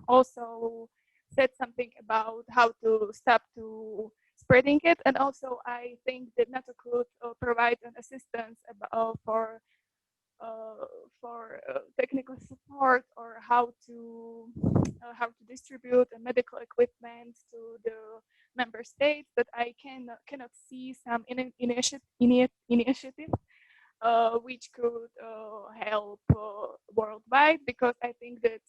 also said something about how to stop to spreading it. And also I think that NATO could provide an assistance for technical support or how to distribute medical equipment to the member states, but I cannot see some initiative which could help worldwide, because I think that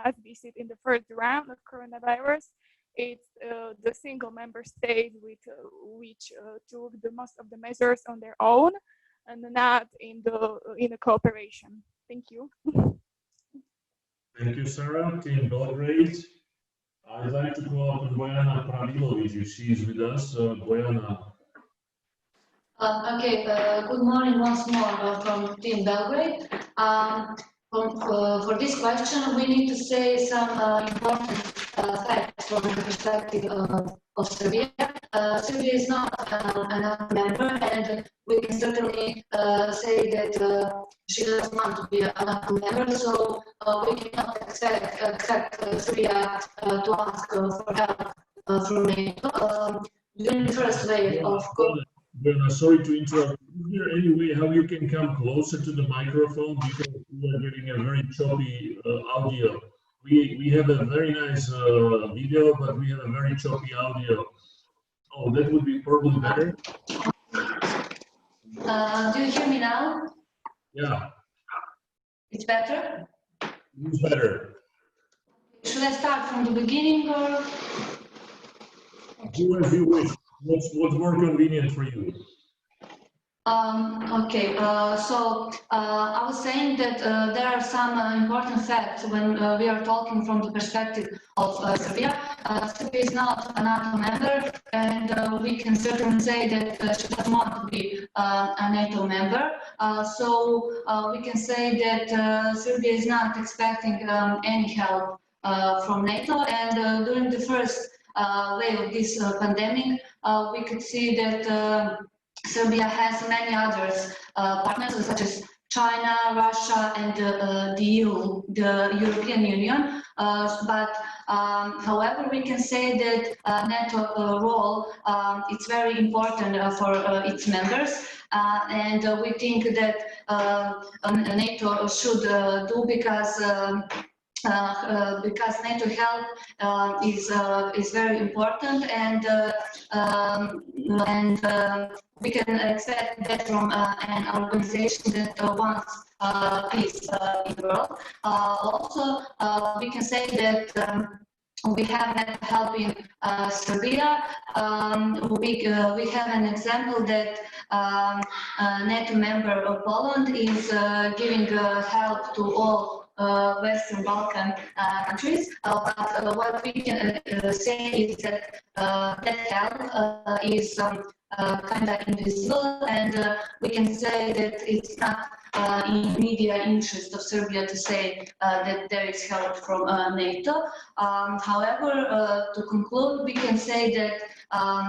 as we see in the first round of coronavirus, it's the single member state which took the most of the measures on their own and not in the cooperation. Thank you. Thank you, Sarah. Team Belgrade. I'd like to call upon Bojana Pravilovic if she is with us. Bojana. Okay, good morning once more from Team Belgrade. For this question, we need to say some important facts from the perspective of Serbia. Serbia is not a member, and we can certainly say that she doesn't want to be a member, so we cannot expect Serbia to ask for help from NATO. During the first wave of COVID. Sorry to interrupt. Is there any way how you can come closer to the microphone, because we are getting a very choppy audio? We have a very nice video, but we have a very choppy audio. Oh, that would be probably better. Do you hear me now? Yeah. It's better? It's better. Should I start from the beginning or? Do as you wish. What's more convenient for you? Okay, so I was saying that there are some important facts when we are talking from the perspective of Serbia. Serbia is not a NATO member, and we can certainly say that she doesn't want to be a NATO member. So we can say that Serbia is not expecting any help from NATO, and during the first wave of this pandemic, we could see that Serbia has many others partners such as China, Russia, and the EU, the European Union. However, we can say that NATO role it's very important for its members, and we think that NATO should do because NATO help is very important, and we can expect that from an organization that wants peace in the world. Also, we can say that we have NATO helping Serbia. We have an example that NATO member Poland is giving help to all Western Balkan countries, but what we can say is that that help is kind of invisible, and we can say that it's not in media interest of Serbia to say that there is help from NATO. However, to conclude, we can say that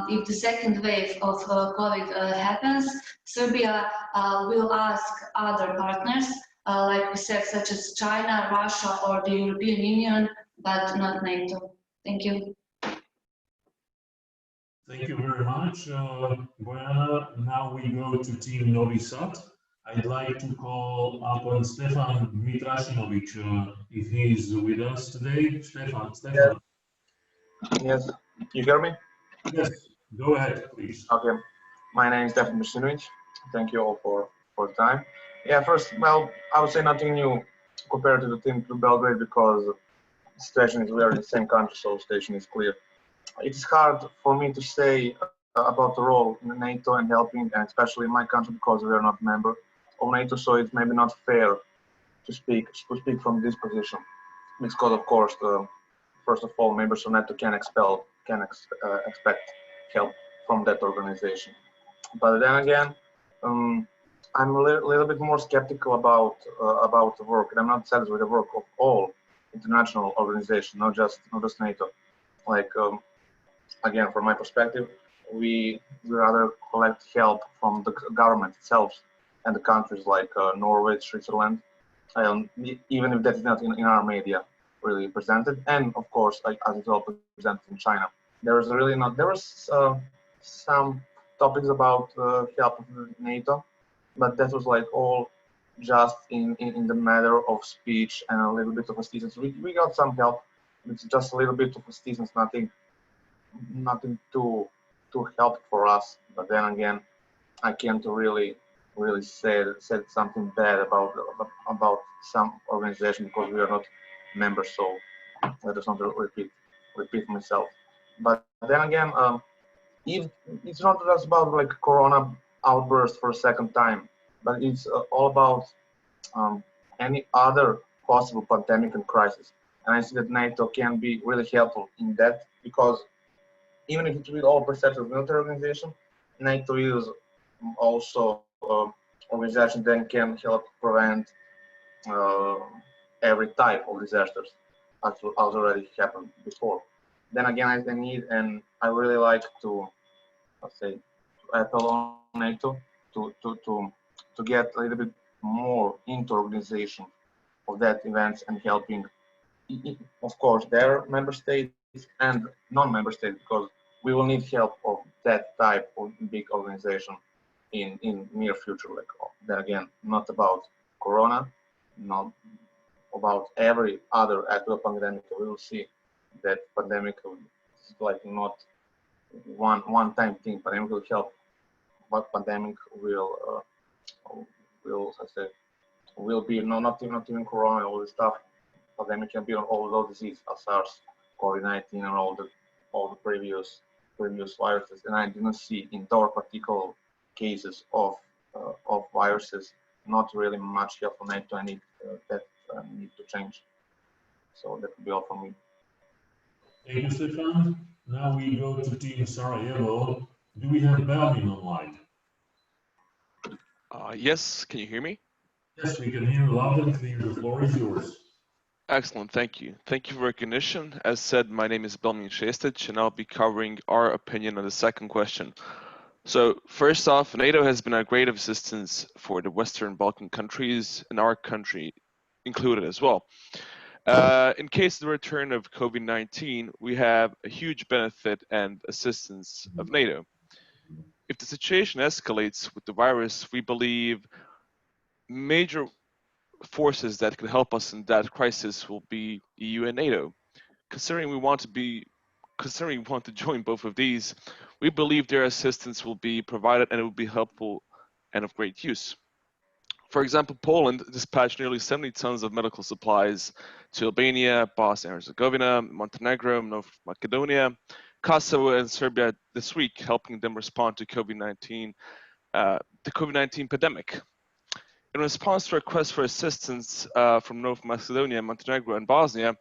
if the second wave of COVID happens, Serbia will ask other partners, like we said, such as China, Russia, or the European Union, but not NATO. Thank you. Thank you very much, Bojana. Now we go to Team Novi Sad. I'd like to call upon Stefan Mitrasinovic, if he is with us today. Stefan. Yes, you hear me? Yes, go ahead, please. Okay, my name is Stefan Mitrasinovic. Thank you all for the time. Yeah, first, well, I would say nothing new compared to the team to Belgrade, because the situation is, we are in the same country, so the situation is clear. It's hard for me to say about the role in NATO and helping, and especially in my country, because we are not a member of NATO, so it's maybe not fair to speak from this position, because of course, first of all, members of NATO can expect help from that organization. But then again, I'm a little bit more skeptical about the work, and I'm not satisfied with the work of all international organizations, not just NATO. Like again, from my perspective, we rather collect help from the government itself and the countries like Norway, Switzerland, even if that is not in our media really presented, and of course, like as it's all presented in China. There was really not. There was some topics about help of NATO, but that was like all just in the matter of speech and a little bit of assistance. We got some help. It's just a little bit of assistance, nothing too helpful for us. But then again, I can't really say something bad about some organization because we are not members. So let us not repeat myself. But then again, if it's not just about like Corona outburst for a second time, but it's all about any other possible pandemic and crisis. And I see that NATO can be really helpful in that, because even if it's with all perception of military organization, NATO is also organization that can help prevent every type of disasters, as already happened before. Then again, I need, and I really like to, let's say, appeal on NATO to get a little bit more into organization of that events and helping, of course, their member states and non-member states, because we will need help of that type of big organization in near future. Like then again, not about Corona, not about every other actual pandemic. We will see that pandemic is like not one-time thing. Pandemic will help, but pandemic will be not even Corona, all this stuff. Pandemic can be on all those diseases, SARS, COVID-19, and all the previous viruses. And I didn't see in those particular cases of viruses not really much help from NATO. I need that need to change. So that would be all from me. Thank you, Stefan. Now we go to Team Sarajevo. Do we have Belmin online? Yes, can you hear me? Yes, we can hear you loud and clear. The floor is yours. Excellent, thank you. Thank you for recognition. As said, my name is Belmin Šestić, and I'll be covering our opinion on the second question. So first off, NATO has been a great assistance for the Western Balkan countries, and our country included as well. In case of the return of COVID-19, we have a huge benefit and assistance of NATO. If the situation escalates with the virus, we believe major forces that can help us in that crisis will be EU and NATO. Considering we want to join both of these, we believe their assistance will be provided and it will be helpful and of great use. For example, Poland dispatched nearly 70 tons of medical supplies to Albania, Bosnia and Herzegovina, Montenegro, North Macedonia, Kosovo, and Serbia this week, helping them respond to the COVID-19 pandemic. In response to requests for assistance from North Macedonia, Montenegro, and Bosnia,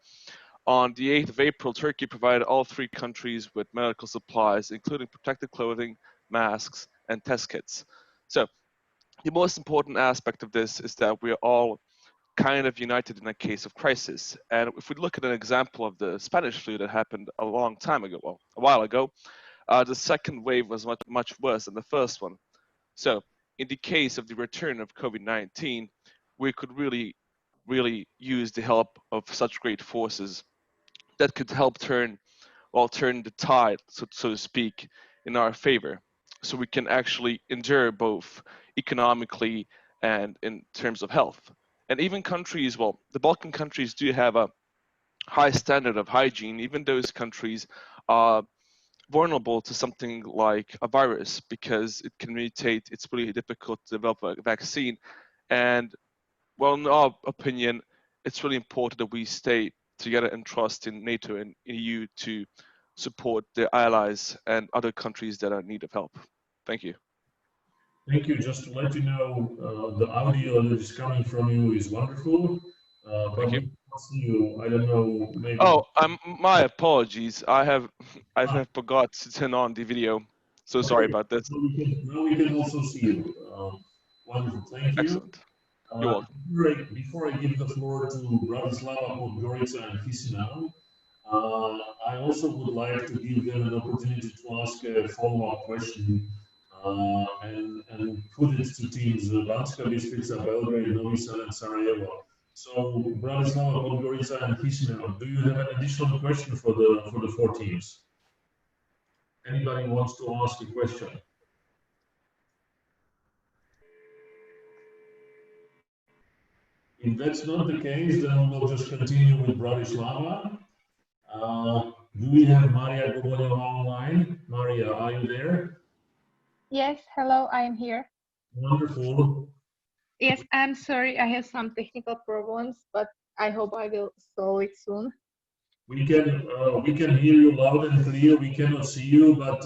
on the 8th of April, Turkey provided all three countries with medical supplies, including protective clothing, masks, and test kits. So the most important aspect of this is that we are all kind of united in a case of crisis. And if we look at an example of the Spanish flu that happened a long time ago, well, a while ago, the second wave was much worse than the first one. So in the case of the return of COVID-19, we could really use the help of such great forces that could help turn the tide, so to speak, in our favor. So we can actually endure both economically and in terms of health. And even countries, well, the Balkan countries do have a high standard of hygiene. Even those countries are vulnerable to something like a virus because it can mutate. It's really difficult to develop a vaccine. And well, in our opinion, it's really important that we stay together and trust in NATO and EU to support their allies and other countries that are in need of help. Thank you. Thank you. Just to let you know, the audio that is coming from you is wonderful, but we can't see you. I don't know, maybe. Oh, my apologies. I have forgot to turn on the video. So sorry about this. Now we can also see you. Wonderful, thank you. Excellent. You're welcome. Before I give the floor to Bratislava, Podgorica, and Chisinau, I also would like to give them an opportunity to ask a follow-up question and put it to teams Banska Bystrica, Belgrade, Novi Sad, and Sarajevo. So Bratislava, Podgorica, and Chisinau, do you have an additional question for the four teams? Anybody wants to ask a question? If that's not the case, then we'll just continue with Bratislava. Do we have Maria Goboneva online? Maria, are you there? Yes, hello, I am here. Wonderful. Yes, I'm sorry, I have some technical problems, but I hope I will solve it soon. We can hear you loud and clear. We cannot see you, but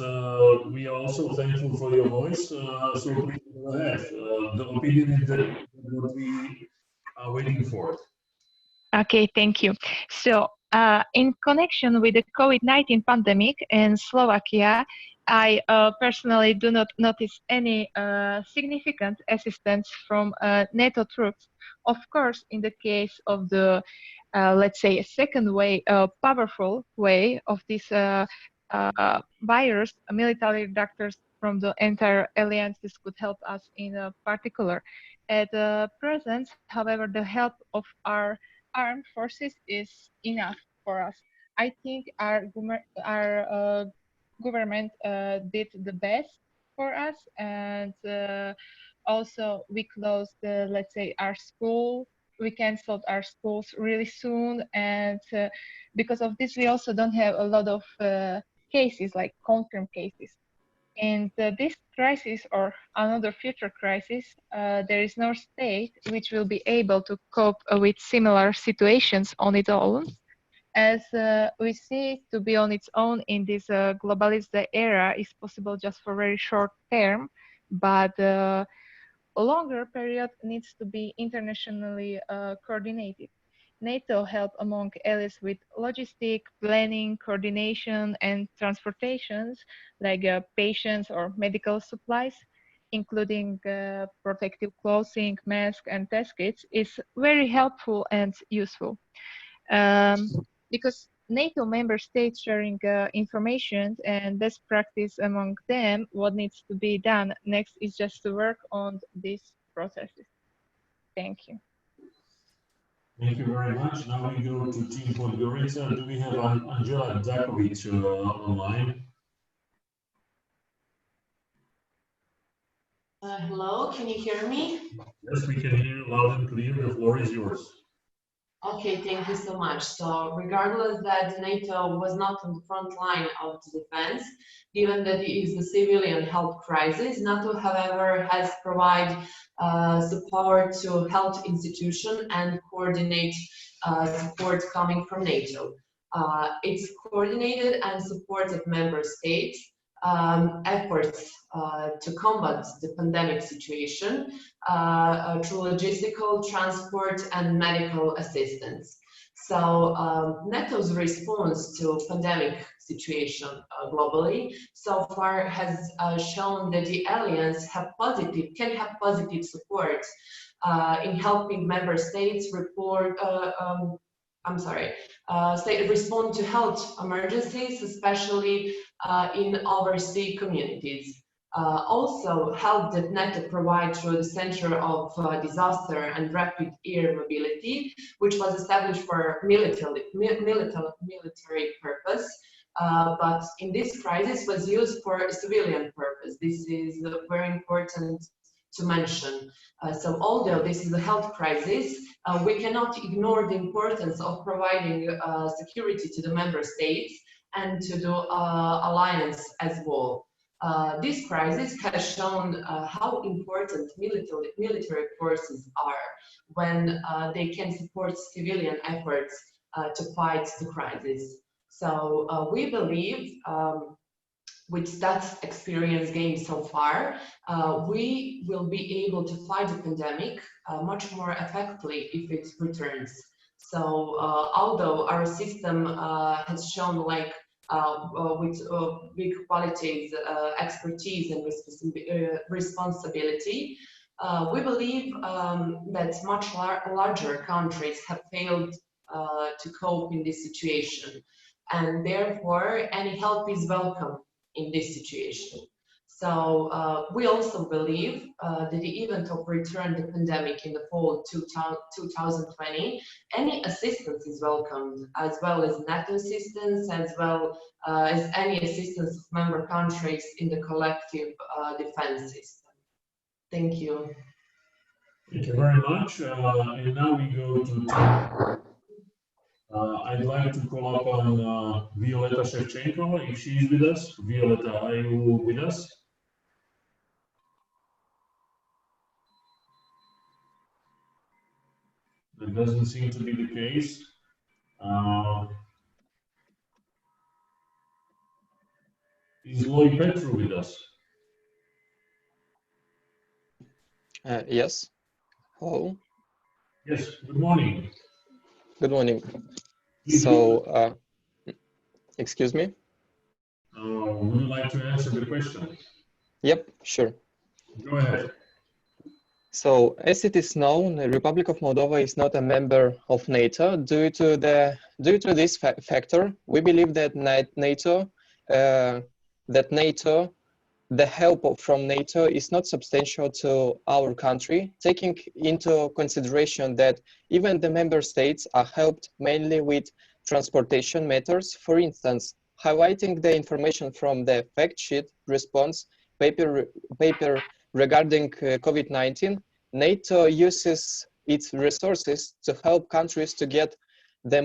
we are also thankful for your voice. So please go ahead. The opinion is that what we are waiting for. Okay, thank you. So, in connection with the COVID-19 pandemic in Slovakia, I personally do not notice any significant assistance from NATO troops. Of course, in the case of the, let's say, a second way, powerful way of this virus, military doctors from the entire alliances could help us in particular. At present, however, the help of our armed forces is enough for us. I think our government did the best for us, and also we closed, let's say, our school. We canceled our schools really soon, and because of this, we also don't have a lot of cases, like confirmed cases. And this crisis or another future crisis, there is no state which will be able to cope with similar situations on its own, as we see it to be on its own in this globalist era is possible just for very short term, but a longer period needs to be internationally coordinated. NATO help among allies with logistic, planning, coordination, and transportations, like patients or medical supplies, including protective clothing, masks, and test kits, is very helpful and useful. Because NATO member states sharing information and best practice among them, what needs to be done next is just to work on these processes. Thank you. Thank you very much. Now we go to Team Podgorica. Do we have Angela Dakovic online? Hello, can you hear me? Yes, we can hear you loud and clear. The floor is yours. Okay, thank you so much. So regardless that NATO was not on the front line of the defense, given that it is a civilian health crisis, NATO, however, has provided support to health institutions and coordinate support coming from NATO. It's coordinated and supported member states efforts to combat the pandemic situation through logistical, transport, and medical assistance. So NATO's response to pandemic situation globally so far has shown that the alliance can have positive support in helping member states respond to health emergencies, especially in overseas communities. Also, help that NATO provides through the Center of Disaster and Rapid Air Mobility, which was established for military purpose, but in this crisis was used for a civilian purpose. This is very important to mention. So although this is a health crisis, we cannot ignore the importance of providing security to the member states and to the alliance as well. This crisis has shown how important military forces are when they can support civilian efforts to fight the crisis. So we believe with that experience gained so far, we will be able to fight the pandemic much more effectively if it returns. So although our system has shown like with big qualities, expertise, and responsibility. We believe that much larger countries have failed to cope in this situation, and therefore any help is welcome in this situation. So we also believe that the event of return the pandemic in the fall 2020, any assistance is welcomed, as well as NATO assistance, as well as any assistance of member countries in the collective defense system. Thank you. Thank you very much. And now we go to I'd like to call upon Violeta Shevchenko, if she is with us. Violeta, are you with us? That doesn't seem to be the case. Is Lloyd Petru with us? Yes. Hello. Yes, good morning. Good morning. So, excuse me? Would you like to answer the question? Yep, sure. Go ahead. So, as it is known, the Republic of Moldova is not a member of NATO. Due to this factor, we believe that the help from NATO is not substantial to our country, taking into consideration that even the member states are helped mainly with transportation matters. For instance, highlighting the information from the fact sheet response paper regarding COVID-19, NATO uses its resources to help countries to get the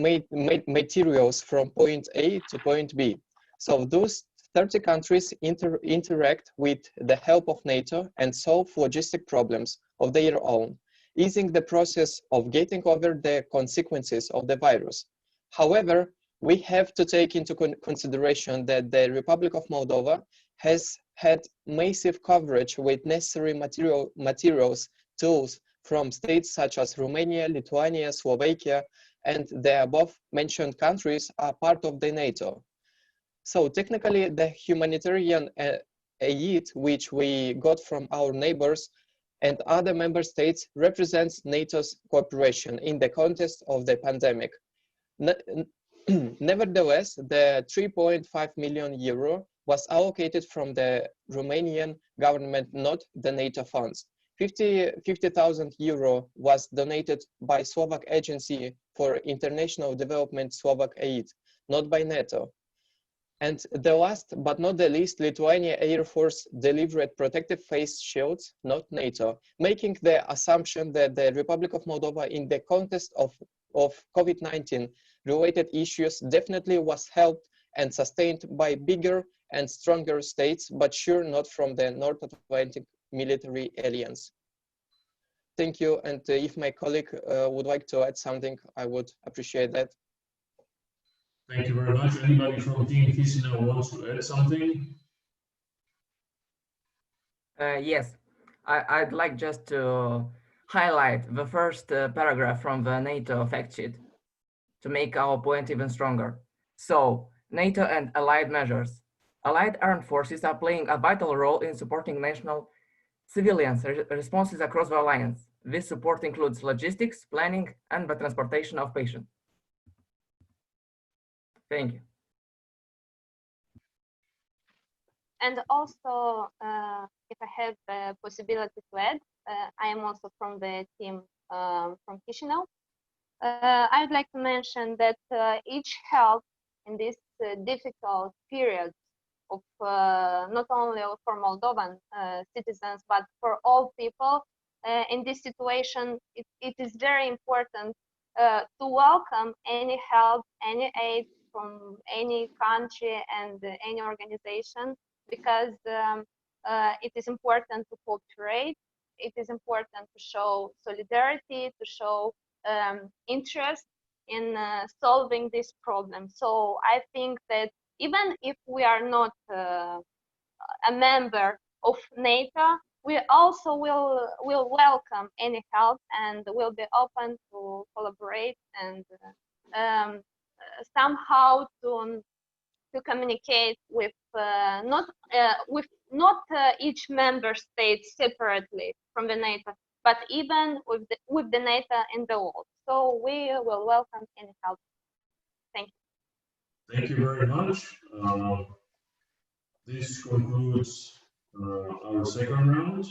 materials from point A to point B. So those 30 countries interact with the help of NATO and solve logistic problems of their own, easing the process of getting over the consequences of the virus. However, we have to take into consideration that the Republic of Moldova has had massive coverage with necessary materials, tools from states such as Romania, Lithuania, Slovakia, and the above mentioned countries are part of the NATO. So technically, the humanitarian aid which we got from our neighbors and other member states represents NATO's cooperation in the context of the pandemic. Nevertheless, the 3.5 million euro was allocated from the Romanian government, not the NATO funds. 50,000 euro was donated by Slovak Agency for International Development, Slovak Aid, not by NATO. And the last but not the least, Lithuania Air Force delivered protective face shields, not NATO, making the assumption that the Republic of Moldova in the context of COVID-19 related issues definitely was helped and sustained by bigger and stronger states, but sure not from the North Atlantic Military Alliance. Thank you, and if my colleague would like to add something, I would appreciate that. Thank you very much. Anybody from Team Chisinau wants to add something? Yes, I'd like just to highlight the first paragraph from the NATO fact sheet to make our point even stronger. So, NATO and allied measures. Allied armed forces are playing a vital role in supporting national civilians' responses across the alliance. This support includes logistics, planning, and the transportation of patients. Thank you. And also, if I have the possibility to add, I am also from the team from Chisinau. I would like to mention that each help in this difficult period of not only for Moldovan citizens, but for all people in this situation, it is very important to welcome any help, any aid from any country and any organization, because it is important to cooperate. It is important to show solidarity, to show interest in solving this problem. So I think that even if we are not a member of NATO, we also will welcome any help and will be open to collaborate and somehow to to communicate with not each member state separately from the NATO, but even with the NATO in the world. So we will welcome any help. Thank you. Thank you very much. This concludes our second round.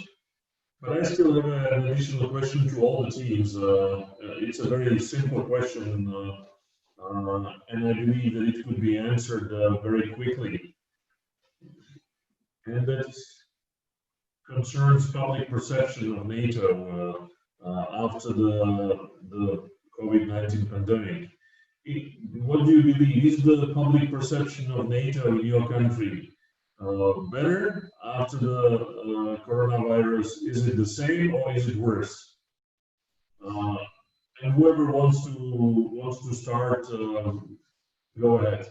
But I still have an additional question to all the teams. It's a very simple question, and I believe that it could be answered very quickly. And that concerns public perception of NATO after the COVID-19 pandemic. What do you believe? Is the public perception of NATO in your country better after the coronavirus? Is it the same or is it worse? And whoever wants to start, go ahead.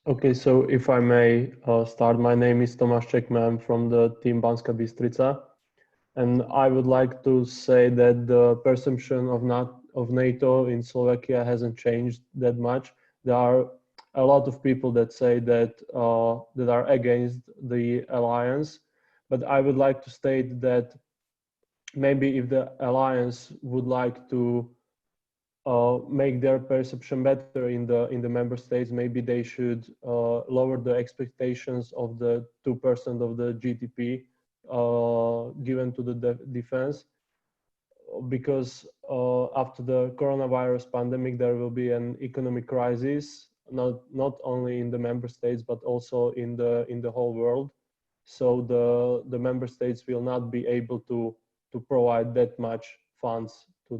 Okay, so if I may start, my name is Tomáš Čekma, I'm from the team Banská Bystrica, and I would like to say that the perception of NATO in Slovakia hasn't changed that much. There are a lot of people that say that that are against the alliance, but I would like to state that maybe if the alliance would like to make their perception better in the member states, maybe they should lower the expectations of the 2% of the GDP given to the defense, because after the coronavirus pandemic there will be an economic crisis, not only in the member states but also in the whole world. So the member states will not be able to provide that much funds to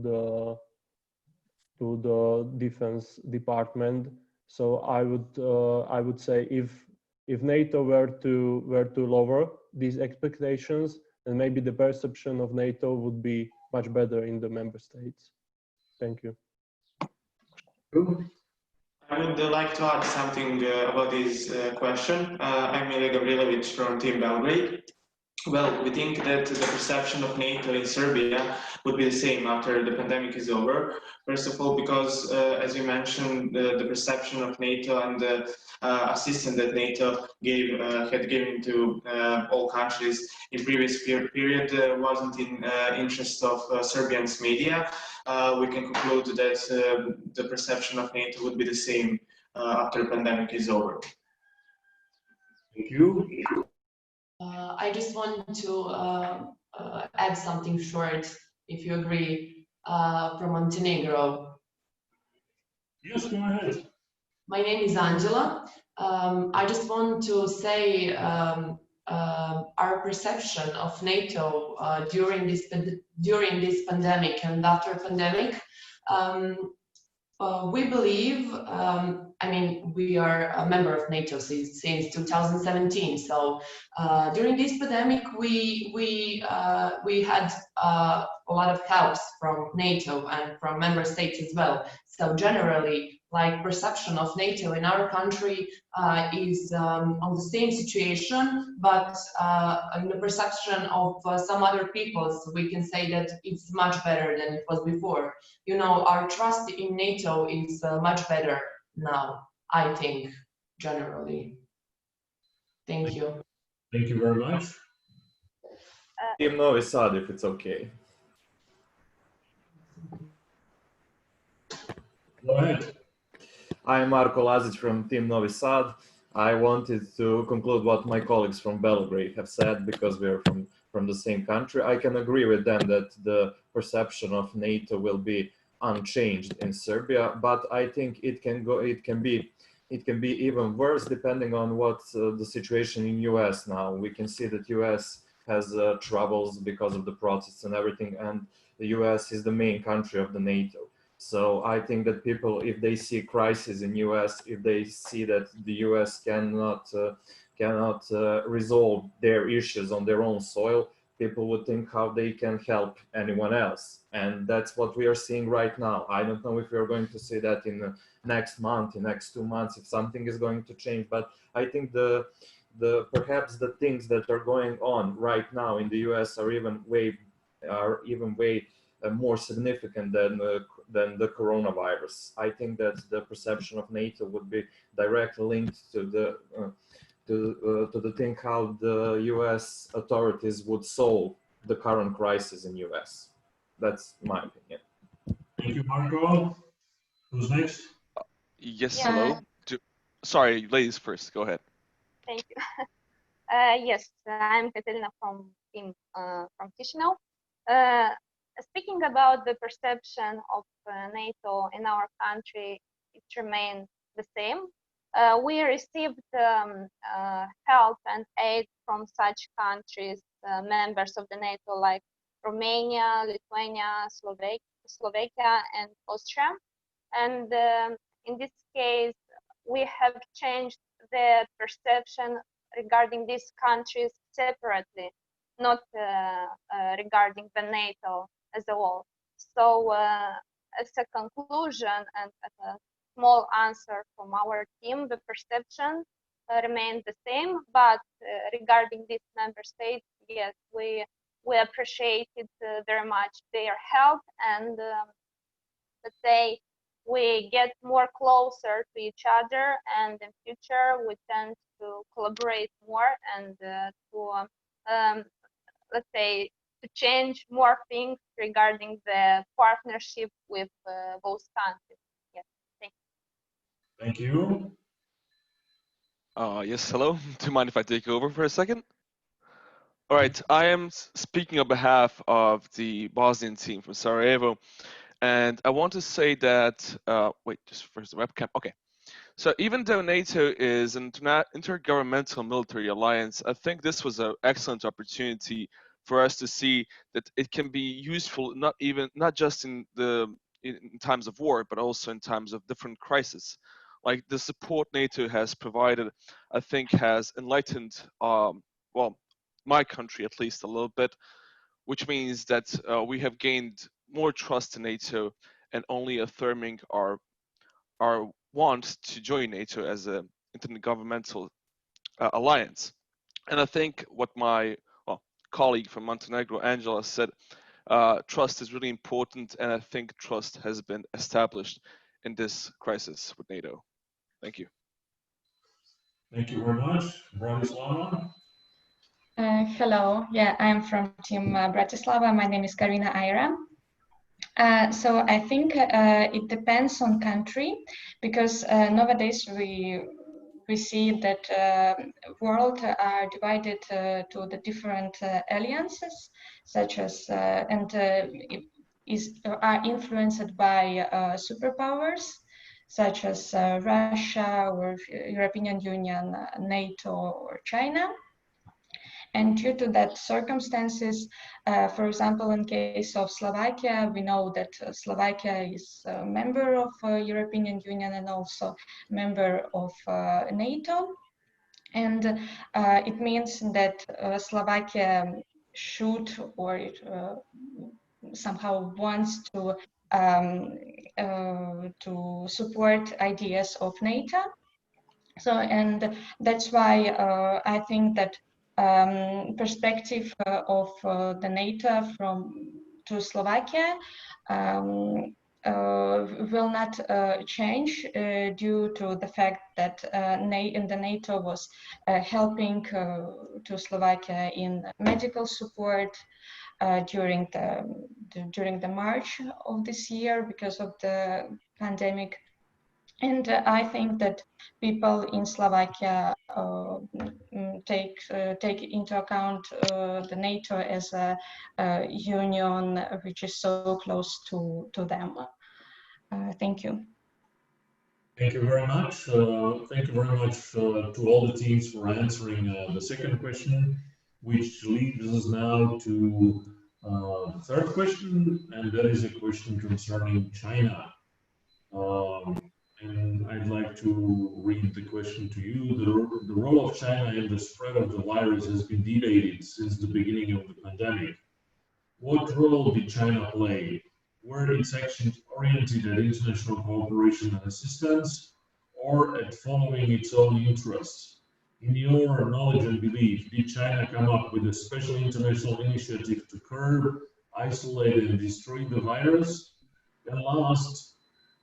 the defense department. So I would say if NATO were to lower these expectations, then maybe the perception of NATO would be much better in the member states. Thank you. I would like to add something about this question. I'm Ilya Gavrilovic from Team Belgrade. Well, we think that the perception of NATO in Serbia would be the same after the pandemic is over. First of all, because as you mentioned, the perception of NATO and the assistance that NATO had given to all countries in previous period wasn't in interest of Serbians media. We can conclude that the perception of NATO would be the same after the pandemic is over. Thank you. I just want to add something short, if you agree, from Montenegro. Yes, go ahead. My name is Angela. I just want to say our perception of NATO during this pandemic and after pandemic. We believe, I mean, we are a member of NATO since 2017. So during this pandemic, we had a lot of helps from NATO and from member states as well. So generally, like perception of NATO in our country is on the same situation, but in the perception of some other peoples, we can say that it's much better than it was before. You know, our trust in NATO is much better now, I think, generally. Thank you. Thank you very much. Team Novi Sad, if it's okay. Go ahead. I'm Marko Lazic from Team Novi Sad. I wanted to conclude what my colleagues from Belgrade have said, because we're from the same country. I can agree with them that the perception of NATO will be unchanged in Serbia, but I think it can be even worse depending on what the situation in US now. We can see that US has troubles because of the protests and everything, and the US is the main country of the NATO. So I think that people, if they see crisis in US, if they see that the US cannot resolve their issues on their own soil, people would think how they can help anyone else. And that's what we are seeing right now. I don't know if we're going to see that in the next month, in the next 2 months, if something is going to change. But I think perhaps the things that are going on right now in the US are even way more significant than than the coronavirus. I think that the perception of NATO would be directly linked to the thing how the U.S. authorities would solve the current crisis in U.S. That's my opinion. Thank you, Marco. Who's next? Yes, Yeah. hello. Sorry, ladies first. Go ahead. Thank you. Yes, I'm Katerina from Chisinau. Speaking about the perception of NATO in our country, it remains the same. We received help and aid from such countries, members of the NATO, like Romania, Lithuania, Slovakia, and Austria. And in this case, we have changed the perception regarding these countries separately, not regarding the NATO as a whole. So as a conclusion and as a small answer from our team, the perception remains the same, but regarding these member states, yes, we appreciated very much their help, and let's say we get more closer to each other, and in future we tend to collaborate more and to let's say to change more things regarding the partnership with both countries. Yes, thank you. Thank you. Yes, hello. Do you mind if I take over for a second? All right, I am speaking on behalf of the Bosnian team from Sarajevo, and I want to say that, wait, just first the webcam, okay. So even though NATO is an intergovernmental military alliance, I think this was an excellent opportunity for us to see that it can be useful not just in times of war, but also in times of different crises. Like the support NATO has provided, I think has enlightened, well, my country at least a little bit, which means that we have gained more trust in NATO and only affirming our want to join NATO as an intergovernmental alliance. And I think what my colleague from Montenegro, Angela, said, trust is really important, and I think trust has been established in this crisis with NATO. Thank you. Thank you very much. Bratislava. Hello, yeah, I'm from Team Bratislava. My name is Karina Aira. So I think it depends on country, because nowadays we see that world are divided to the different alliances, such as and are influenced by superpowers, such as Russia or European Union, NATO or China. And due to that circumstances, for example, in case of Slovakia, we know that Slovakia is a member of European Union and also member of NATO. And it means that Slovakia should or somehow wants to support ideas of NATO. So, and that's why I think that perspective of the NATO to Slovakia will not change due to the fact that the NATO was helping to Slovakia in medical support during the March of this year because of the pandemic. And I think that people in Slovakia take into account the NATO as a union which is so close to them. Thank you. Thank you very much. Thank you very much to all the teams for answering the second question, which leads us now to the third question, and that is a question concerning China. And I'd like to read the question to you. The role of China in the spread of the virus has been debated since the beginning of the pandemic. What role did China play? Were its actions oriented at international cooperation and assistance, or at following its own interests? In your knowledge and belief, did China come up with a special international initiative to curb, isolate, and destroy the virus? And last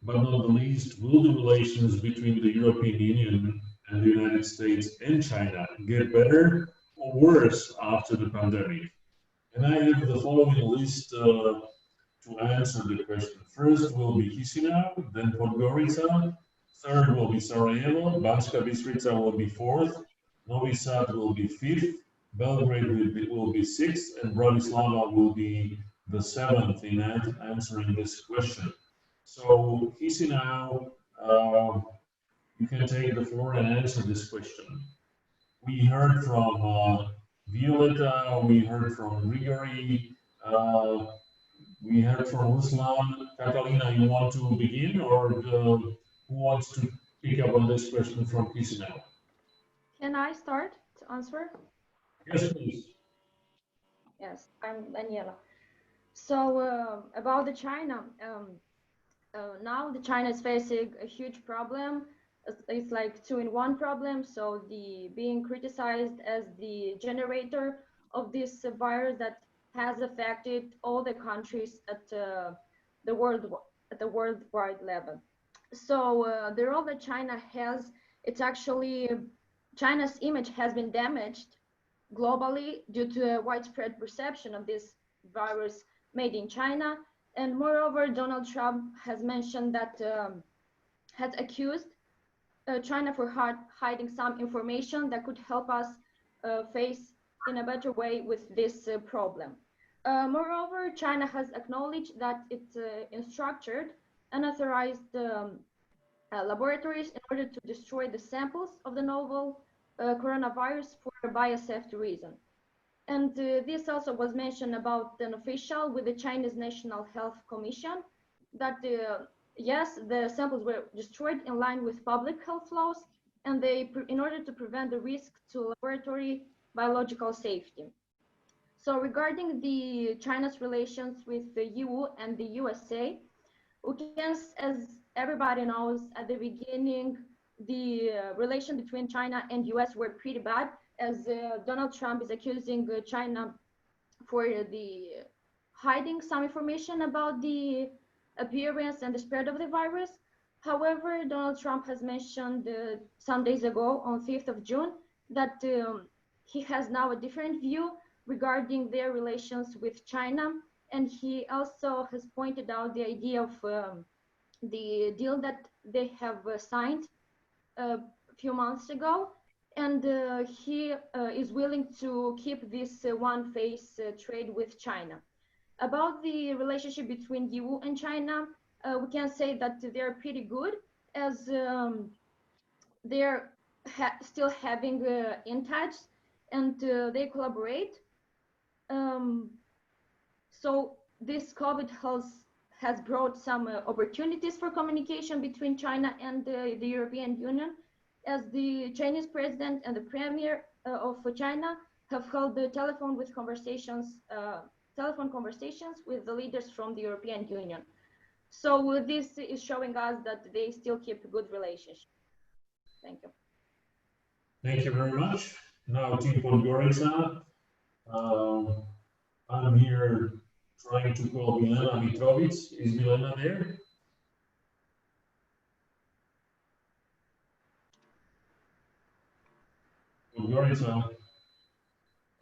but not the least, will the relations between the European Union and the United States and China get better or worse after the pandemic? And I have the following list to answer the question. First will be Chisinau, then Podgorica, third will be Sarajevo, Banska Bystrica will be fourth, Novi Sad will be fifth, Belgrade will be sixth, and Bratislava will be the seventh in answering this question. So Chisinau, you can take the floor and answer this question. We heard from Violeta, we heard from Grigori, we heard from Ruslan. Catalina, you want to begin, or who wants to pick up on this question from Chisinau? Can I start to answer? Yes, please. Yes, I'm Daniela. So about the China, now the China is facing a huge problem. It's like two-in-one problem. So the being criticized as the generator of this virus that has affected all the countries at the worldwide level. So the role that China has, it's actually China's image has been damaged globally due to a widespread perception of this virus made in China. And moreover, Donald Trump has mentioned that has accused China for hiding some information that could help us face in a better way with this problem. Moreover, China has acknowledged that it instructed unauthorized laboratories in order to destroy the samples of the novel coronavirus for a biosafety reason. And this also was mentioned about an official with the Chinese National Health Commission that yes, the samples were destroyed in line with public health laws, and they in order to prevent the risk to laboratory biological safety. So regarding the China's relations with the EU and the USA, we can, as everybody knows, at the beginning, the relation between China and US were pretty bad, as Donald Trump is accusing China for the hiding some information about the appearance and the spread of the virus. However, Donald Trump has mentioned some days ago on 5th of June that he has now a different view regarding their relations with China. And he also has pointed out the idea of the deal that they have signed a few months ago. And he is willing to keep this one-face trade with China. About the relationship between EU and China, we can say that they're pretty good, as they're still having in touch, and they collaborate. So this COVID has brought some opportunities for communication between China and the European Union, as the Chinese president and the premier of China have held the telephone conversations with the leaders from the European Union. So this is showing us that they still keep a good relationship. Thank you. Thank you very much. Now, Team Podgorica. I'm here trying to call Milena Mitrovic. Is Milena there? Podgorica.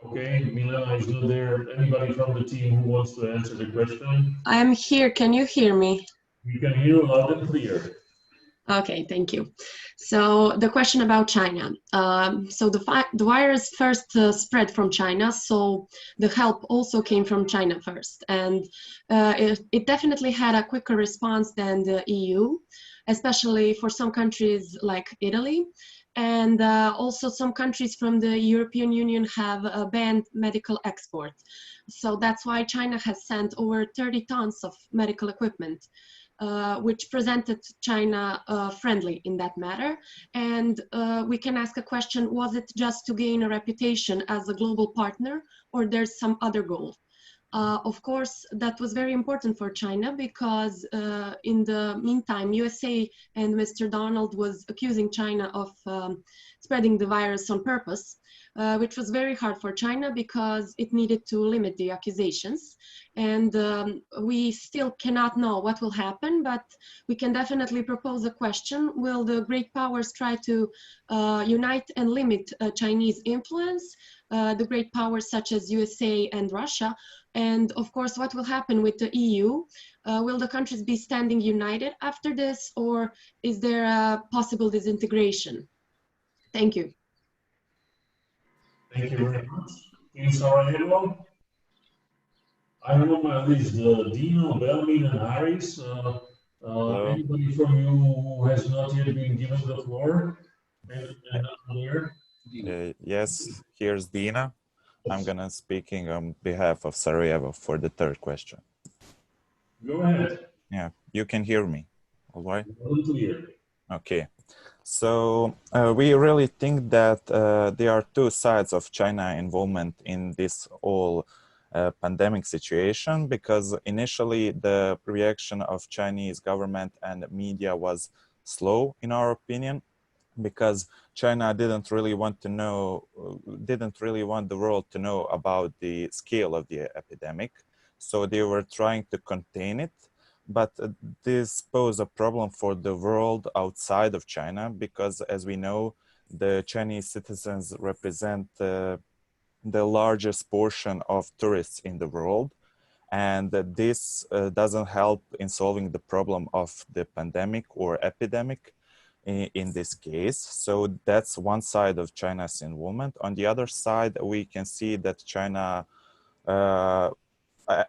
Okay, Milena is not there. Anybody from the team who wants to answer the question? I'm here. Can you hear me? We can hear you loud and clear. Okay, thank you. So the question about China. So the virus first spread from China, so the help also came from China first. And it definitely had a quicker response than the EU, especially for some countries like Italy. And also some countries from the European Union have banned medical export. So that's why China has sent over 30 tons of medical equipment, which presented China friendly in that matter. And we can ask a question, was it just to gain a reputation as a global partner, or there's some other goal? Of course, that was very important for China because in the meantime, USA and Mr. Donald was accusing China of spreading the virus on purpose. which was very hard for China because it needed to limit the accusations. And we still cannot know what will happen, but we can definitely propose a question. Will the great powers try to unite and limit Chinese influence, the great powers such as USA and Russia? And of course, what will happen with the EU? Will the countries be standing united after this, or is there a possible disintegration? Thank you. Thank you very much. In Sarajevo, I have on my list Dino, Belmin, and Harris. Anybody from you who has not yet been given the floor? And there? Yes, here's Dina. I'm gonna speaking on behalf of Sarajevo for the third question. Go ahead. Yeah, you can hear me, all right? Clear. Okay. So we really think that there are two sides of China involvement in this whole pandemic situation, because initially the reaction of Chinese government and media was slow, in our opinion, because China didn't really want the world to know about the scale of the epidemic. So they were trying to contain it. But this posed a problem for the world outside of China, because as we know, the Chinese citizens represent the largest portion of tourists in the world. And this doesn't help in solving the problem of the pandemic or epidemic in this case. So that's one side of China's involvement. On the other side, we can see that China,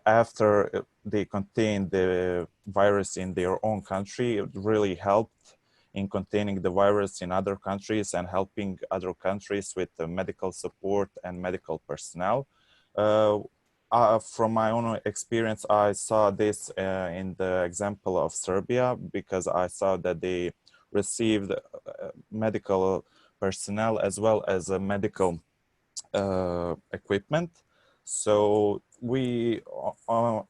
after they contained the virus in their own country, it really helped in containing the virus in other countries and helping other countries with medical support and medical personnel. From my own experience, I saw this in the example of Serbia, because I saw that they received medical personnel as well as medical equipment. So we, from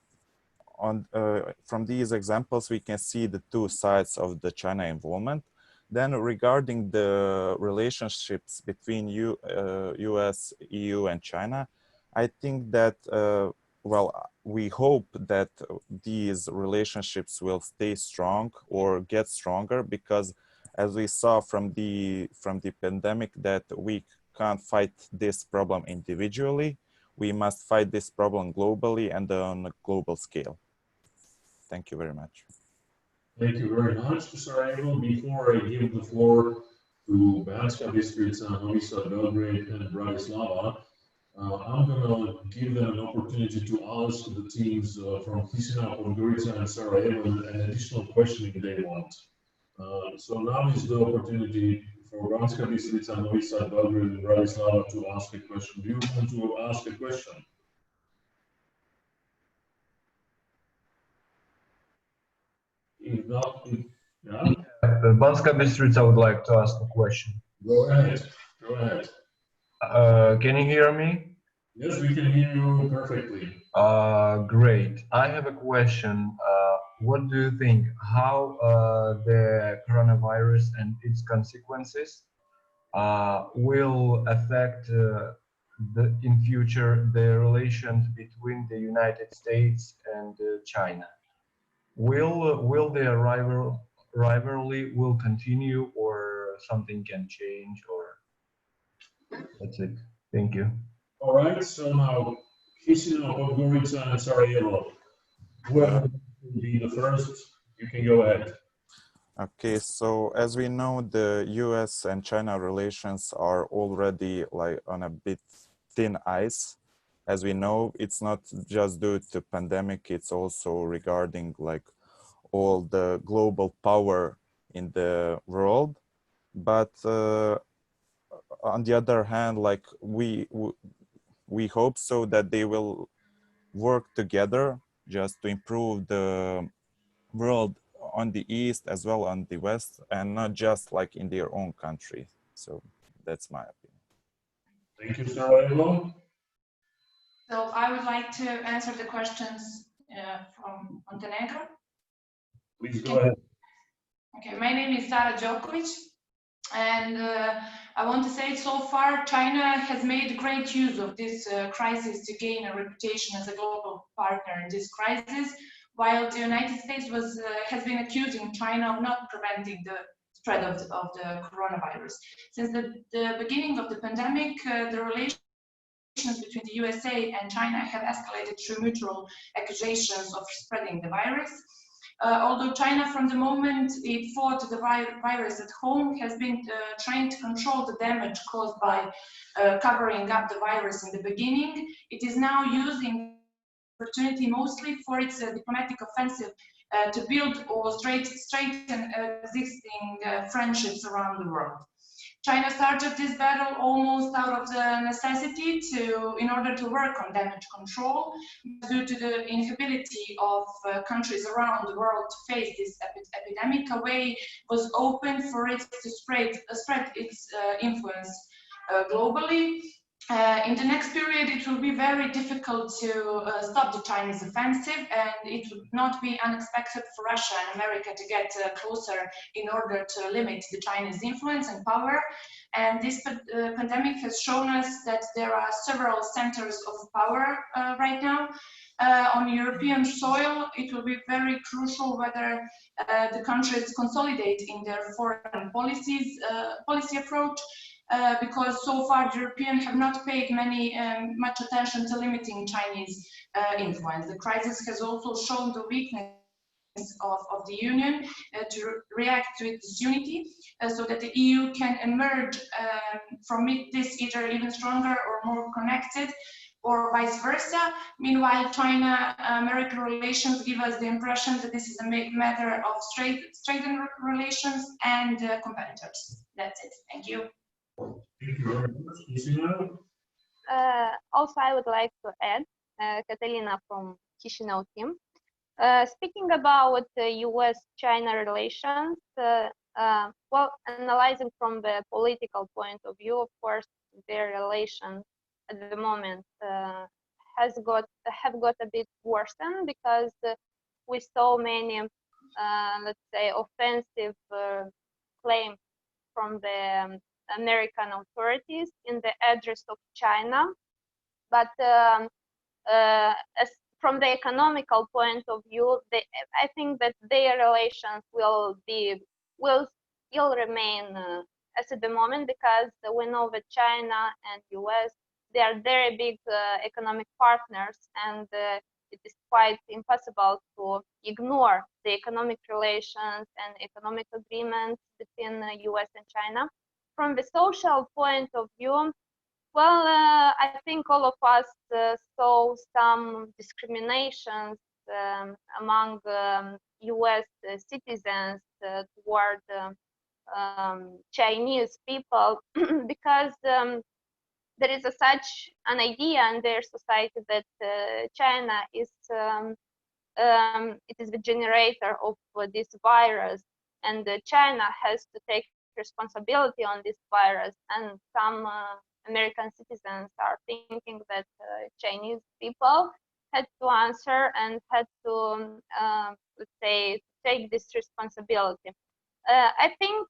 these examples, we can see the two sides of the China involvement. Then regarding the relationships between US, EU, and China, I think that, well, we hope that these relationships will stay strong or get stronger, because as we saw from the pandemic, that we can't fight this problem individually. We must fight this problem globally and on a global scale. Thank you very much. Thank you very much, Sarajevo. Before I give the floor to Banska Bystrica, Novi Sad, Belgrade, and Bratislava, I'm going to give them an opportunity to ask the teams from Chisinau, Podgorica, and Sarajevo an additional question if they want. So now is the opportunity for Banska Bystrica, Novi Sad, Belgrade, and Bratislava to ask a question. Do you want to ask a question? If not, yeah. Banska Bystrica would like to ask a question. Go ahead. Go ahead. Can you hear me? Yes, we can hear you perfectly. Great. I have a question. What do you think? How the coronavirus and its consequences will affect in future the relations between the United States and China? Will the rivalry will continue, or something can change, or that's it? Thank you. All right, so now Chisinau, Podgorica, and Sarajevo. Whoever will be the first, you can go ahead. Okay, so as we know, the US and China relations are already like on a bit thin ice. As we know, it's not just due to pandemic, it's also regarding like all the global power in the world. But on the other hand, like we hope so that they will work together just to improve the world on the east as well on the west, and not just like in their own country. So that's my opinion. Thank you, Sarajevo. So I would like to answer the questions from Montenegro. Please go ahead. Okay, my name is Sara Đoković. And I want to say so far, China has made great use of this crisis to gain a reputation as a global partner in this crisis, while the United States has been accusing China of not preventing the spread of the coronavirus. Since the beginning of the pandemic, the relations between the USA and China have escalated through mutual accusations of spreading the virus. Although China, from the moment it fought the virus at home, has been trying to control the damage caused by covering up the virus in the beginning, it is now using the opportunity mostly for its diplomatic offensive to build or straighten existing friendships around the world. China started this battle almost out of the necessity in order to work on damage control, due to the inability of countries around the world to face this epidemic. A way was open for it to spread its influence globally. In the next period, it will be very difficult to stop the Chinese offensive, and it would not be unexpected for Russia and America to get closer in order to limit the Chinese influence and power. And this pandemic has shown us that there are several centers of power right now. On European soil, it will be very crucial whether the countries consolidate in their foreign policy approach. Because so far the Europeans have not paid much attention to limiting Chinese influence. The crisis has also shown the weakness of the Union to react to its unity, so that the EU can emerge from this either even stronger or more connected, or vice versa. Meanwhile, China-American relations give us the impression that this is a matter of straightened relations and competitors. That's it. Thank you. Thank you very much. Chisinau? Also, I would like to add, Catalina from Chisinau team. Speaking about US-China relations, well, analyzing from the political point of view, of course, their relations at the moment have got a bit worsened, because we saw many, let's say, offensive claims from the American authorities in the address of China. But as from the economical point of view, I think that their relations will still remain as at the moment, because we know that China and US, they are very big economic partners, and it is quite impossible to ignore the economic relations and economic agreements between the US and China. From the social point of view, well, I think all of us saw some discriminations among US citizens toward Chinese people, because there is such an idea in their society that China is it is the generator of this virus, and China has to take responsibility on this virus. And some American citizens are thinking that Chinese people had to answer and had to, let's say, take this responsibility. I think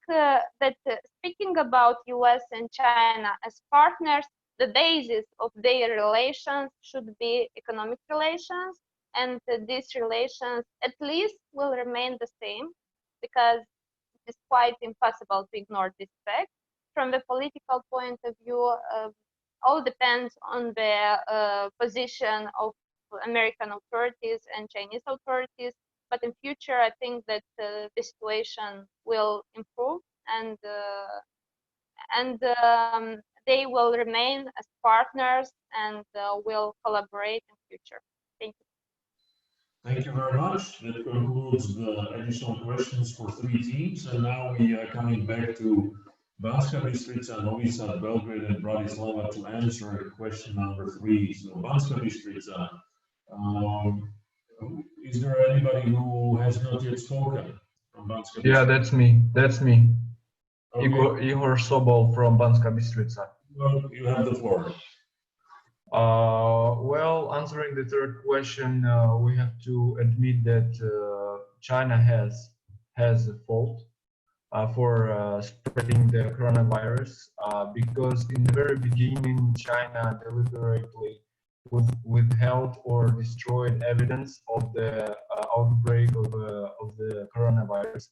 that speaking about US and China as partners, the basis of their relations should be economic relations, and these relations at least will remain the same, because it's quite impossible to ignore this fact. From the political point of view, all depends on the position of American authorities and Chinese authorities. But in future, I think that the situation will improve, and they will remain as partners, and will collaborate in future. Thank you. Thank you very much. That concludes the additional questions for 3 teams. And now we are coming back to Banska Bystrica, Novi Sad, Belgrade, and Bratislava to answer question number 3. So Banska Bystrica, is there anybody who has not yet spoken from Banska Bystrica? Yeah, that's me. That's me. Okay. Igor Sobol from Banska Bystrica. Well, you have the floor. Well, answering the third question, we have to admit that China has a fault. for spreading the coronavirus, because in the very beginning, China deliberately withheld or destroyed evidence of the outbreak of the coronavirus.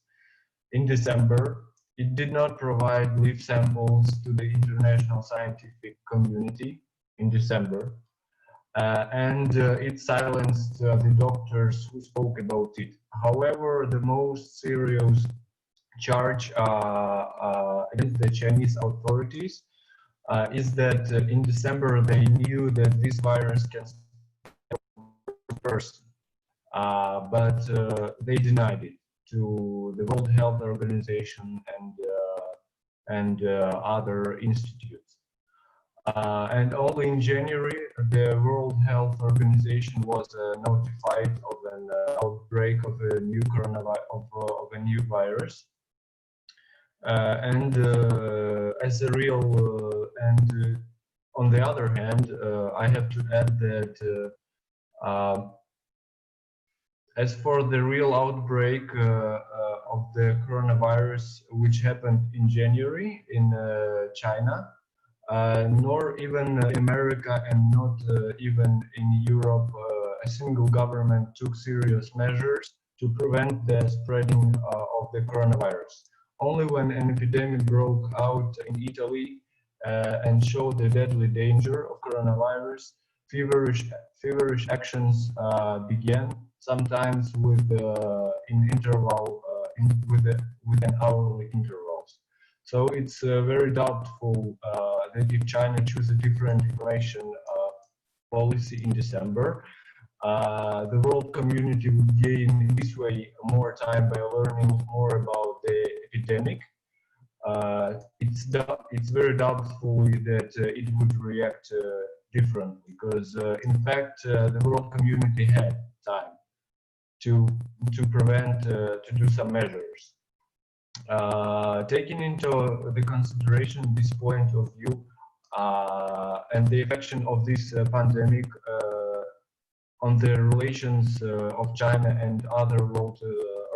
In December, it did not provide leaf samples to the international scientific community in December, and it silenced the doctors who spoke about it. However, the most serious charge against the Chinese authorities is that in December they knew that this virus can spread to a person, but they denied it to the World Health Organization and other institutes. And only in January, the World Health Organization was notified of an outbreak of a new coronavirus, of a new virus. And as a real, on the other hand, I have to add that as for the real outbreak of the coronavirus, which happened in January in China, nor even in America and not even in Europe, a single government took serious measures to prevent the spreading of the coronavirus. Only when an epidemic broke out in Italy and showed the deadly danger of coronavirus, feverish actions began, sometimes with within hourly intervals. So it's very doubtful that if China chooses a different information policy in December, the world community would gain in this way more time by learning more about the epidemic. It's very doubtful that it would react differently, because in fact the world community had time to prevent, to do some measures. Taking into the consideration this point of view and the affection of this pandemic on the relations of China and other world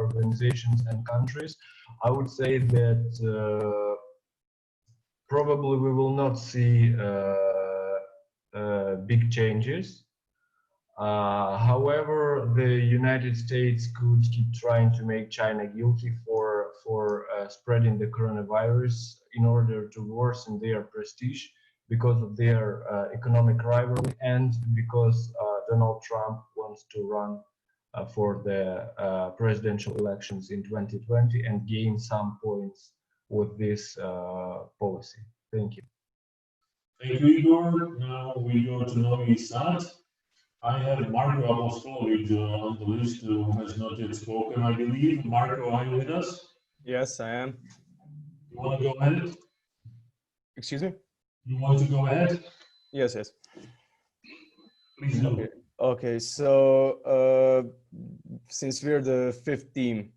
organizations and countries, I would say that probably we will not see big changes. However, the United States could keep trying to make China guilty for spreading the coronavirus in order to worsen their prestige because of their economic rivalry and because Donald Trump wants to run for the presidential elections in 2020 and gain some points with this policy. Thank you. Thank you, Igor. Now we go to Novi Sad. I have Marco Apostolic on the list who has not yet spoken, I believe. Marco, are you with us? Yes, I am. You want to go ahead? Excuse me? You want to go ahead? Yes, yes. Please do. Okay, so since we're the fifth team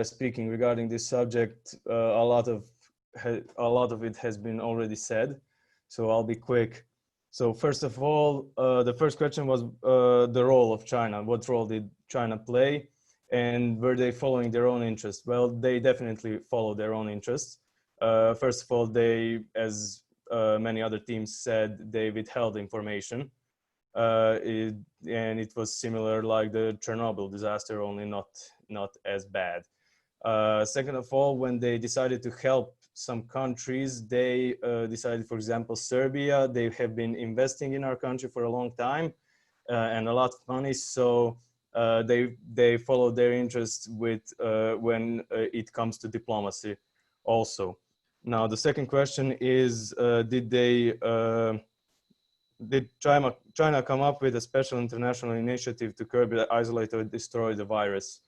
speaking regarding this subject, a lot of it has been already said, so I'll be quick. So first of all, the first question was the role of China. What role did China play, and were they following their own interests? Well, they definitely followed their own interests. First of all, they, as many other teams said, they withheld information. And it was similar like the Chernobyl disaster, only not as bad. Second of all, when they decided to help some countries, they decided, for example, Serbia, they have been investing in our country for a long time and a lot of money, so they follow their interests with when it comes to diplomacy also. Now, the second question is, did China come up with a special international initiative to curb, isolate, or destroy the virus?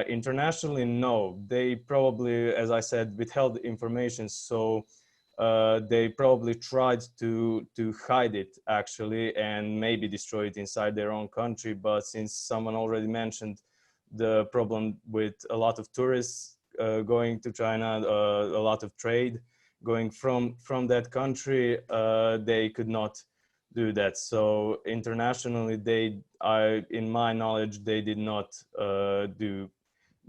Internationally, no. They probably, as I said, withheld information, so they probably tried to hide it actually and maybe destroy it inside their own country. But since someone already mentioned the problem with a lot of tourists going to China, a lot of trade going from that country, they could not do that. So internationally, in my knowledge, they did not do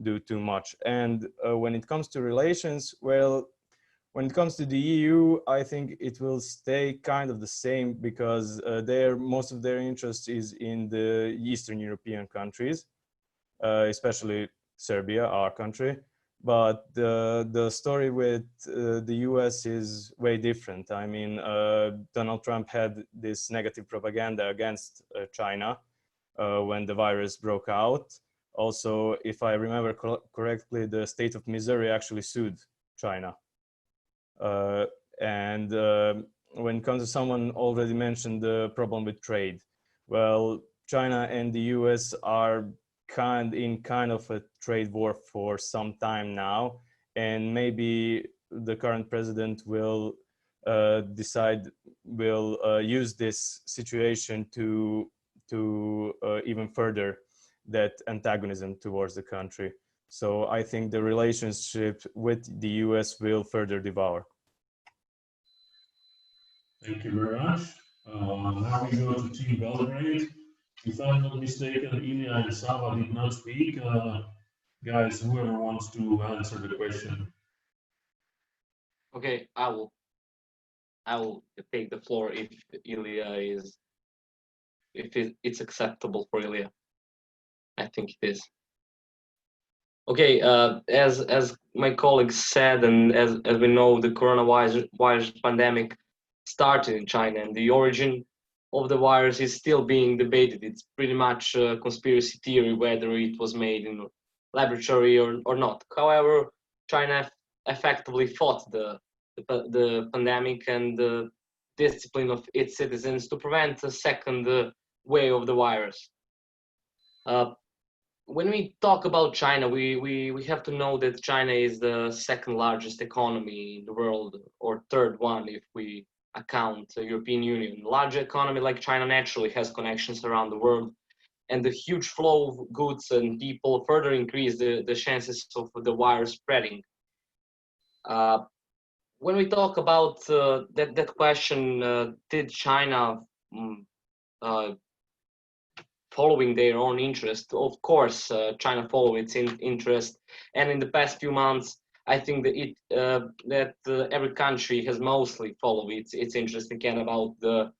do too much. And when it comes to relations, well, when it comes to the EU, I think it will stay kind of the same because most of their interest is in the Eastern European countries, especially Serbia, our country. But the story with the US is way different. I mean, Donald Trump had this negative propaganda against China when the virus broke out. Also, if I remember correctly, the state of Missouri actually sued China. When it comes to someone already mentioned the problem with trade. Well, China and the US are in kind of a trade war for some time now, and maybe the current president will use this situation to even further that antagonism towards the country. So I think the relationship with the US will further devour. Thank you very much. Now we go to Team Belgrade. If I'm not mistaken, Ilya and Sava did not speak. Guys, whoever wants to answer the question. Okay, I will take the floor if it's acceptable for Ilya. I think it is. Okay, as my colleagues said, and as we know, the coronavirus pandemic started in China, and the origin of the virus is still being debated. It's pretty much a conspiracy theory whether it was made in a laboratory or not. However, China effectively fought the pandemic and the discipline of its citizens to prevent a second wave of the virus. When we talk about China, we have to know that China is the second largest economy in the world, or third one if we account the European Union. A large economy like China naturally has connections around the world, and the huge flow of goods and people further increase the chances of the virus spreading. When we talk about that question, did China following their own interest? Of course, China followed its interest, and in the past few months, I think that every country has mostly followed its interest and care about the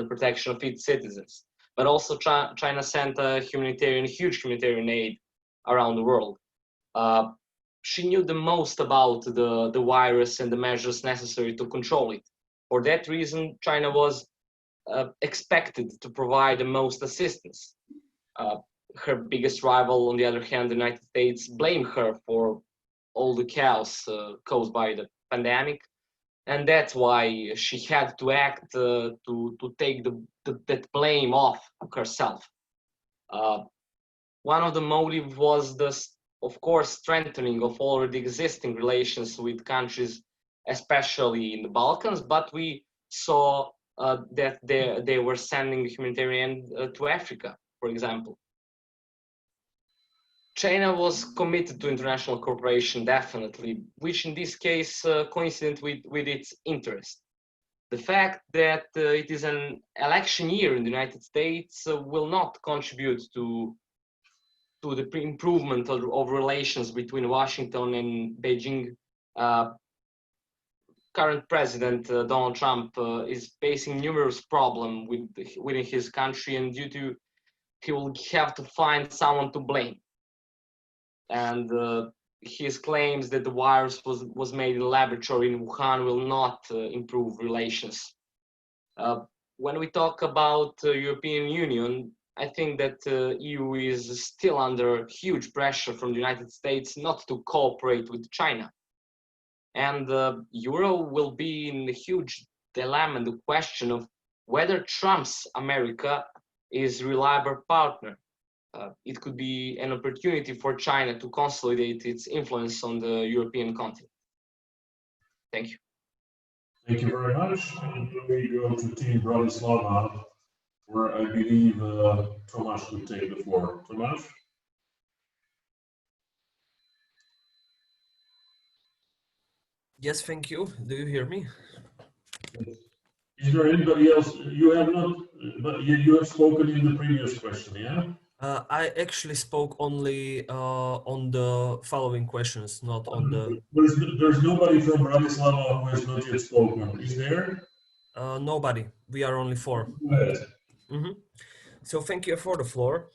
protection of its citizens. But also, China sent a huge humanitarian aid around the world. She knew the most about the virus and the measures necessary to control it. For that reason, China was expected to provide the most assistance. Her biggest rival, on the other hand, the United States, blamed her for all the chaos caused by the pandemic, and that's why she had to act to take that blame off herself. One of the motives was of course, strengthening of already existing relations with countries, especially in the Balkans, but we saw that they were sending humanitarian to Africa, for example. China was committed to international cooperation, definitely, which in this case coincident with its interest. The fact that it is an election year in the United States will not contribute to the improvement of relations between Washington and Beijing. Current President Donald Trump is facing numerous problems within his country, and he will have to find someone to blame. And his claims that the virus was made in a laboratory in Wuhan will not improve relations. When we talk about the European Union, I think that EU is still under huge pressure from the United States not to cooperate with China. And the Euro will be in a huge dilemma, and the question of whether Trump's America is a reliable partner. It could be an opportunity for China to consolidate its influence on the European continent. Thank you. Thank you very much. And we go to Team Bratislava, where I believe Tomasz will take the floor. Tomasz? Yes, thank you. Do you hear me? Is there anybody else? You have not, but you have spoken in the previous question, yeah? I actually spoke only on the following questions, not on the. There's nobody from Bratislava who has not yet spoken, is there? Nobody. We are only 4. Go ahead. So thank you for the floor.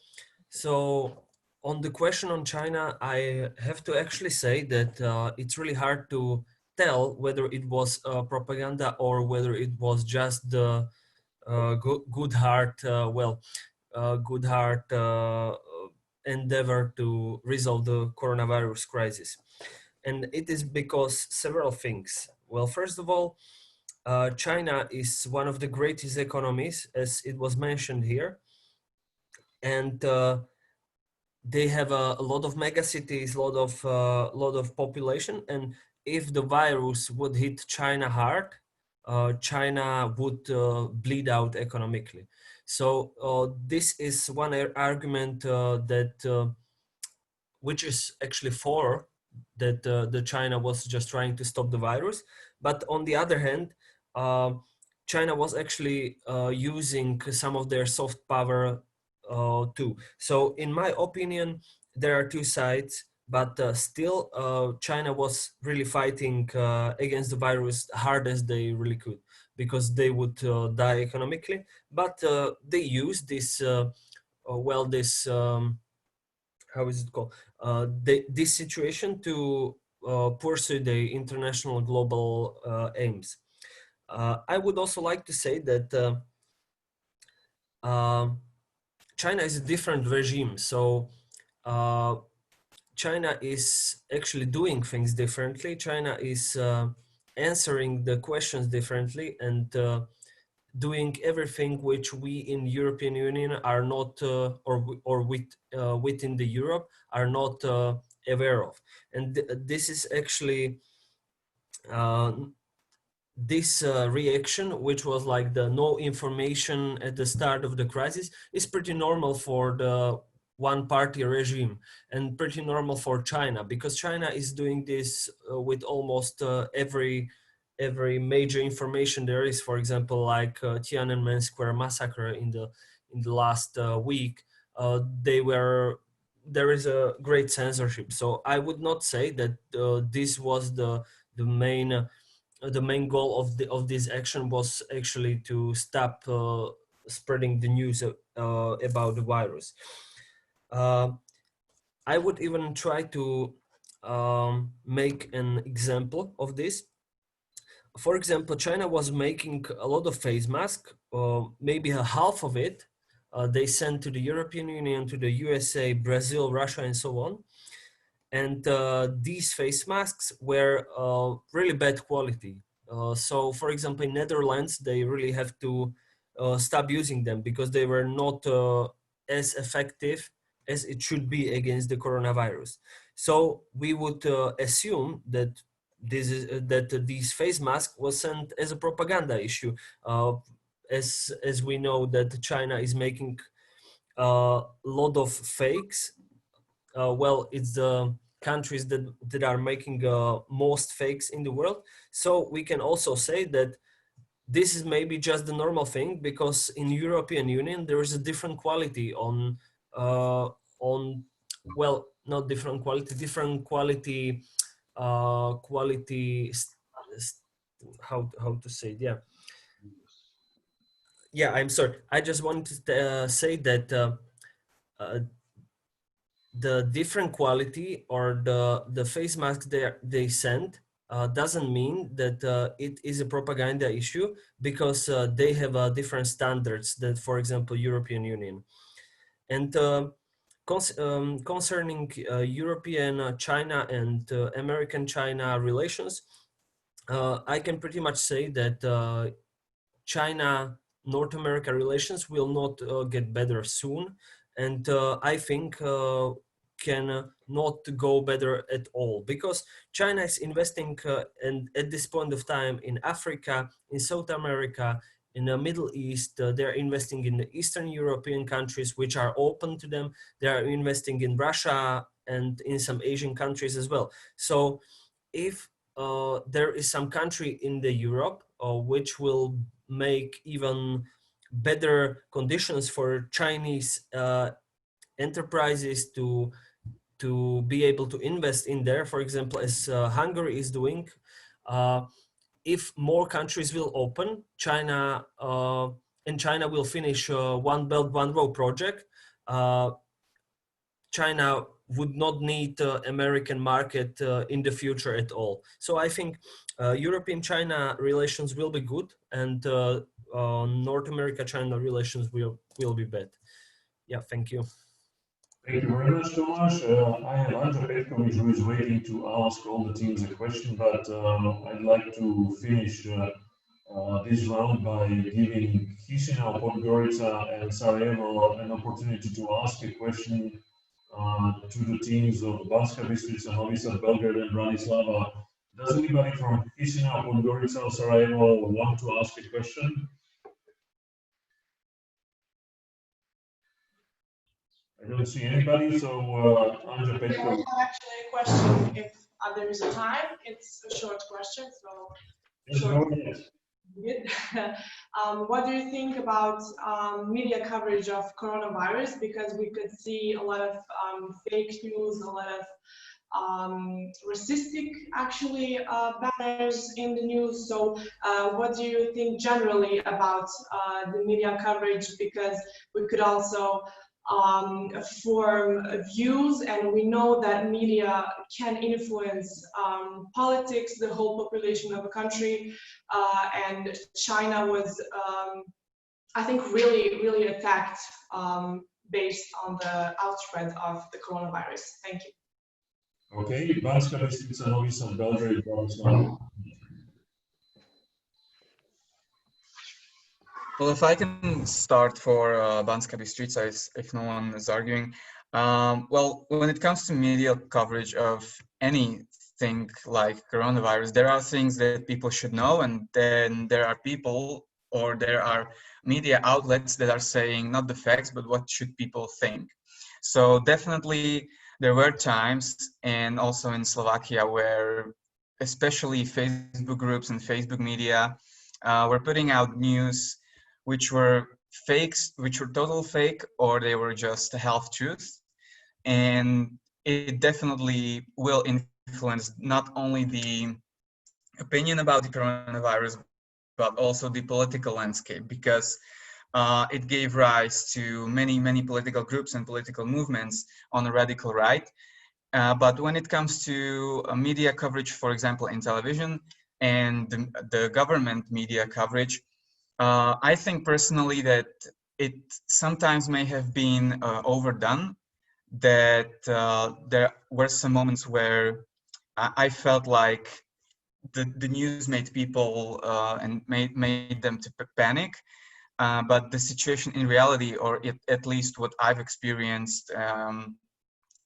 So on the question on China, I have to actually say that it's really hard to tell whether it was propaganda or whether it was just the good heart, good heart endeavor to resolve the coronavirus crisis. And it is because several things. Well, first of all, China is one of the greatest economies, as it was mentioned here. And they have a lot of megacities, a lot of population. And if the virus would hit China hard, China would bleed out economically. So this is one argument that which is actually for that the China was just trying to stop the virus. But on the other hand, China was actually using some of their soft power too. So in my opinion, there are two sides, but still China was really fighting against the virus hard as they really could, because they would die economically. But they used this, this, how is it called? This situation to pursue the international global aims. I would also like to say that China is a different regime. So China is actually doing things differently. China is answering the questions differently and doing everything which we in European Union are not, or within the Europe are not aware of. And this is actually this reaction, which was like the no information at the start of the crisis, is pretty normal for the one-party regime and pretty normal for China, because China is doing this with almost every major information there is. For example, like Tiananmen Square massacre in the last week, there is a great censorship. So I would not say that this was the main goal of this action was actually to stop spreading the news about the virus. I would even try to make an example of this. For example, China was making a lot of face masks, maybe a half of it they sent to the European Union, to the USA, Brazil, Russia, and so on. And these face masks were really bad quality. So, for example, in Netherlands, they really have to stop using them because they were not as effective as it should be against the coronavirus. So we would assume that these face masks was sent as a propaganda issue, as we know that China is making a lot of fakes. It's the countries that are making most fakes in the world. So we can also say that this is maybe just the normal thing, because in European Union there is a different quality on not different quality, different quality how to say it? Yeah, I'm sorry, I just wanted to say that the different quality or the face mask they send doesn't mean that it is a propaganda issue, because they have different standards that, for example, European Union. And concerning European China and American China relations, I can pretty much say that China North America relations will not get better soon, and I think can not go better at all, because China is investing and at this point of time in Africa, in South America, in the Middle East. They're investing in the Eastern European countries, which are open to them. They are investing in Russia and in some Asian countries as well. So if there is some country in the Europe which will make even better conditions for Chinese enterprises to be able to invest in there, for example, as Hungary is doing. If more countries will open, China will finish One Belt, One Road project, China would not need American market in the future at all. So I think European-China relations will be good, and North America-China relations will be bad. Yeah, thank you. Thank you very much, Tomas. I have Anja Petkovic who is waiting to ask all the teams a question, but I'd like to finish this round by giving Chisinau, Podgorica and Sarajevo an opportunity to ask a question to the teams of Banska Bystrica, Novi Sad, Belgrade and Bratislava. Does anybody from Chisinau, Podgorica or Sarajevo want to ask a question? I don't see anybody, so Anja Petkovic. Yeah, we have actually a question if there is a time. It's a short question, so short. Good. What do you think about media coverage of coronavirus? Because we could see a lot of fake news, a lot of racistic actually banners in the news. So what do you think generally about the media coverage? Because we could also form views, and we know that media can influence politics, the whole population of a country, and China was, I think, really attacked based on the outspread of the coronavirus. Thank you. Okay, Banska Bystrica, Novi Sad, Belgrade, Bratislava. Well, if I can start for Banska Bystrica, if no one is arguing. Well, when it comes to media coverage of anything like coronavirus, there are things that people should know, and then there are people, or there are media outlets that are saying not the facts, but what should people think. So definitely there were times, and also in Slovakia, where especially Facebook groups and Facebook media were putting out news which were fakes, which were total fake, or they were just half truth. And it definitely will influence not only the opinion about the coronavirus, but also the political landscape, because it gave rise to many political groups and political movements on the radical right. But when it comes to media coverage, for example, in television and the government media coverage, I think personally that it sometimes may have been overdone, that there were some moments where I felt like the news made people and made them to panic. But the situation in reality, or at least what I've experienced,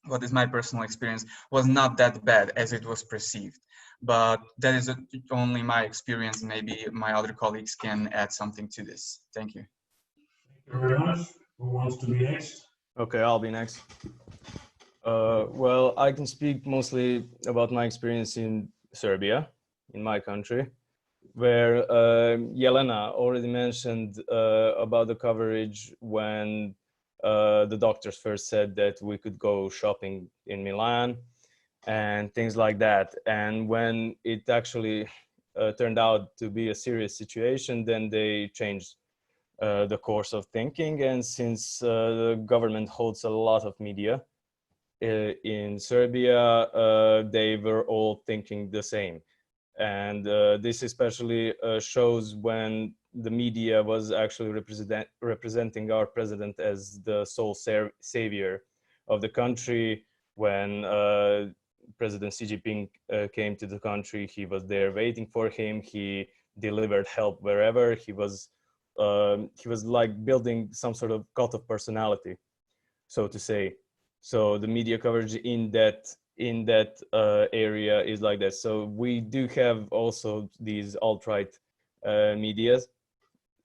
what is my personal experience, was not that bad as it was perceived. But that is only my experience. Maybe my other colleagues can add something to this. Thank you. Thank you very much. Who wants to be next? Okay, I'll be next. Well, I can speak mostly about my experience in Serbia, in my country, where Jelena already mentioned about the coverage when the doctors first said that we could go shopping in Milan and things like that. And when it actually turned out to be a serious situation, then they changed the course of thinking. And since the government holds a lot of media in Serbia, they were all thinking the same. And this especially shows when the media was actually representing our president as the sole savior of the country. When President Xi Jinping came to the country, he was there waiting for him. He delivered help wherever. He was like building some sort of cult of personality, so to say. So the media coverage in that area is like that. So we do have also these alt-right medias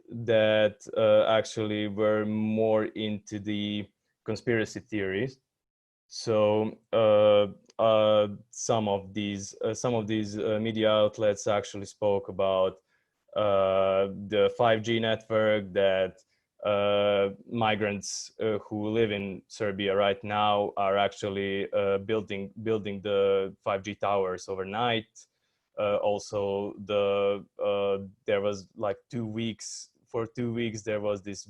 that actually were more into the conspiracy theories. So some of these media outlets actually spoke about the 5G network, that migrants who live in Serbia right now are actually building the 5G towers overnight. Also, there was like 2 weeks. For 2 weeks, there was this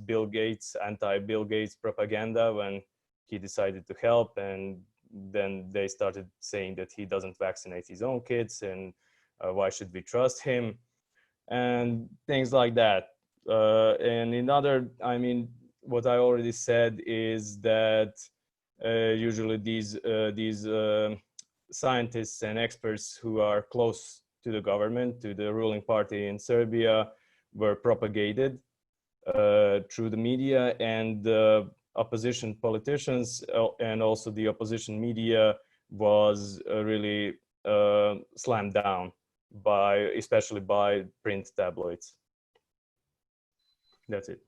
anti-Bill Gates propaganda when he decided to help, and then they started saying that he doesn't vaccinate his own kids, and why should we trust him, and things like that. And I mean, what I already said is that usually these scientists and experts who are close to the government, to the ruling party in Serbia, were propagated through the media, and the opposition politicians and also the opposition media was really slammed down especially by print tabloids. That's it.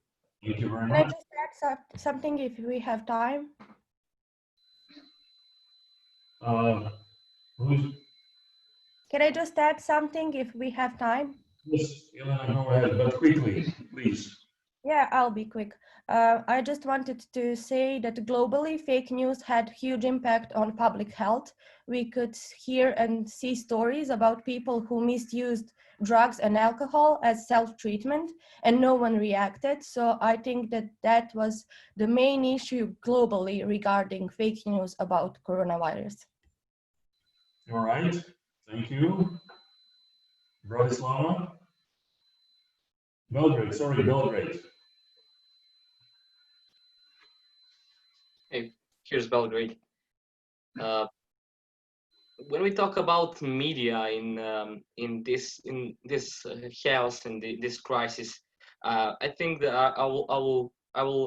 Thank you very Can I much. just add something if we have time? Can I just add something if we have time? Yes, Elena, go ahead, but quickly, please. Yeah, I'll be quick. I just wanted to say that globally, fake news had huge impact on public health. We could hear and see stories about people who misused drugs and alcohol as self-treatment, and no one reacted. So I think that that was the main issue globally regarding fake news about coronavirus. All right, thank you. Bratislava? Belgrade, sorry, Belgrade. Hey, here's Belgrade. When we talk about media in this chaos and this crisis, I think that I will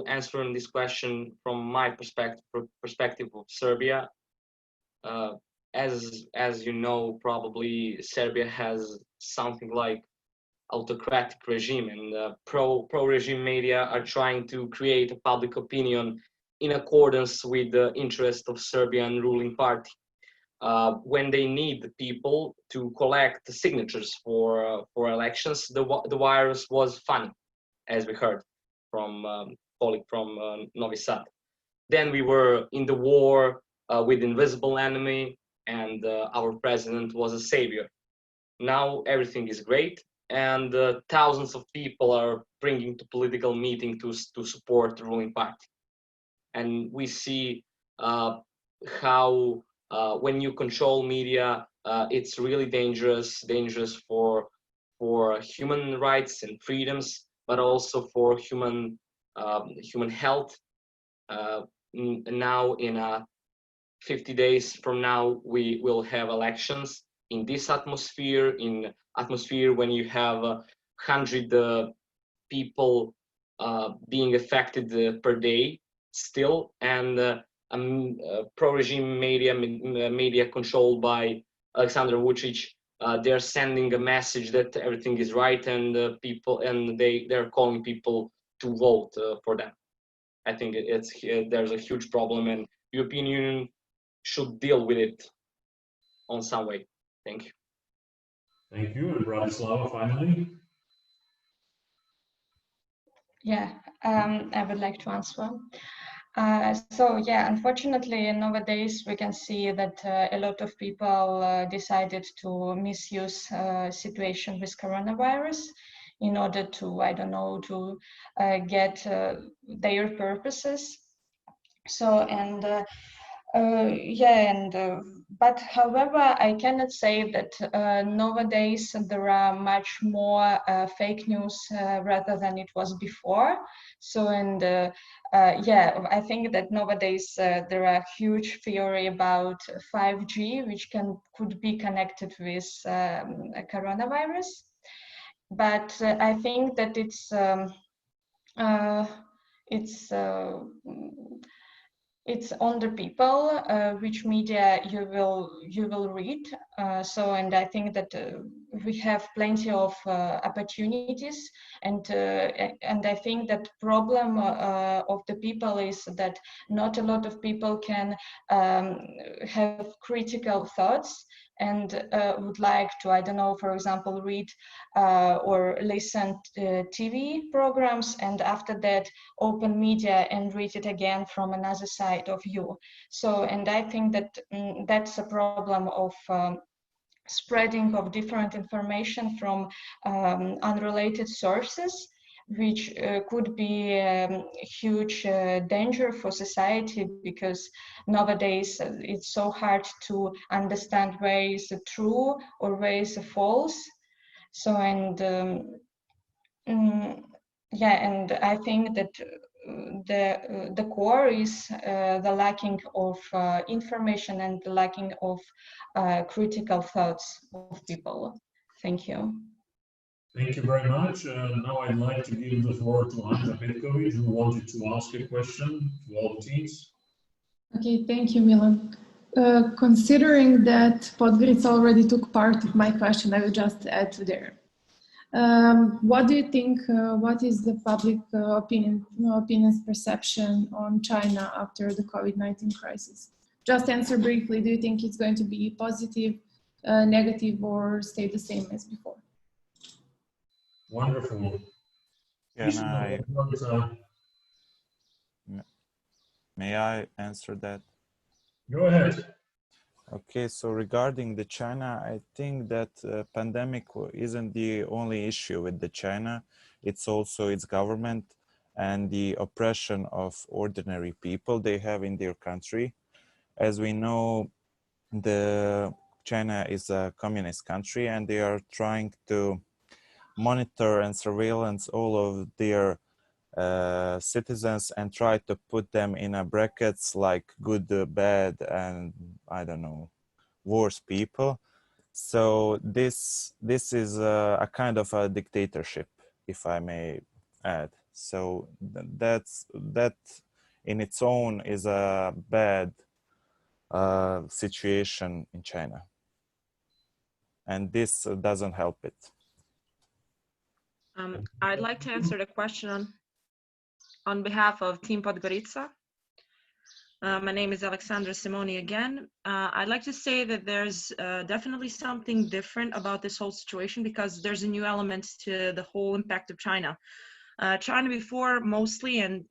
answer in this question from my perspective of Serbia. As you know, probably Serbia has something like autocratic regime, and pro-regime media are trying to create a public opinion in accordance with the interest of Serbian ruling party. When they need people to collect the signatures for elections, the virus was funny, as we heard from colleague from Novi Sad. Then we were in the war with invisible enemy, and our president was a savior. Now everything is great, and thousands of people are bringing to political meeting to support the ruling party. And we see how when you control media, it's really dangerous for human rights and freedoms, but also for human health. Now in 50 days from now, we will have elections in this atmosphere, when you have 100 people being affected per day still, and pro-regime media controlled by Aleksandar Vučić, they're sending a message that everything is right, and they're calling people to vote for them. I think there's a huge problem, and European Union should deal with it on some way. Thank you. Thank you. And Bratislava, finally. Yeah, I would like to answer. So yeah, unfortunately, nowadays we can see that a lot of people decided to misuse situation with coronavirus in order to, I don't know, to get their purposes. So, and but however, I cannot say that nowadays there are much more fake news rather than it was before. So, and yeah, I think that nowadays there are huge theory about 5G, which could be connected with coronavirus. But I think that it's on the people which media you will read. So, and I think that we have plenty of opportunities, and I think that problem of the people is that not a lot of people can have critical thoughts and would like to, I don't know, for example, read or listen to TV programs, and after that open media and read it again from another side of view. So, and I think that that's a problem of spreading of different information from unrelated sources, which could be a huge danger for society, because nowadays it's so hard to understand where is true or where is false. So, and yeah, and I think that the core is the lacking of information and the lacking of critical thoughts of people. Thank you. Thank you very much. Now I'd like to give the floor to Anja Petkovic, who wanted to ask a question to all the teams. Okay, thank you, Milan. Considering that Podgorica already took part of my question, I will just add to there. What do you think, what is the public opinion's perception on China after the COVID-19 crisis? Just answer briefly, do you think it's going to be positive, negative, or stay the same as before? Wonderful. May I answer that? Go ahead. Okay, so regarding the China, I think that pandemic isn't the only issue with the China. It's also its government and the oppression of ordinary people they have in their country. As we know, China is a communist country, and they are trying to monitor and surveillance all of their citizens and try to put them in a brackets like good, bad, and I don't know, worse people. So this is a kind of a dictatorship, if I may add. So that in its own is a bad situation in China, and this doesn't help it. I'd like to answer the question on behalf of Team Podgorica. My name is Alexandra Simoni again. I'd like to say that there's definitely something different about this whole situation, because there's a new element to the whole impact of China. China before mostly and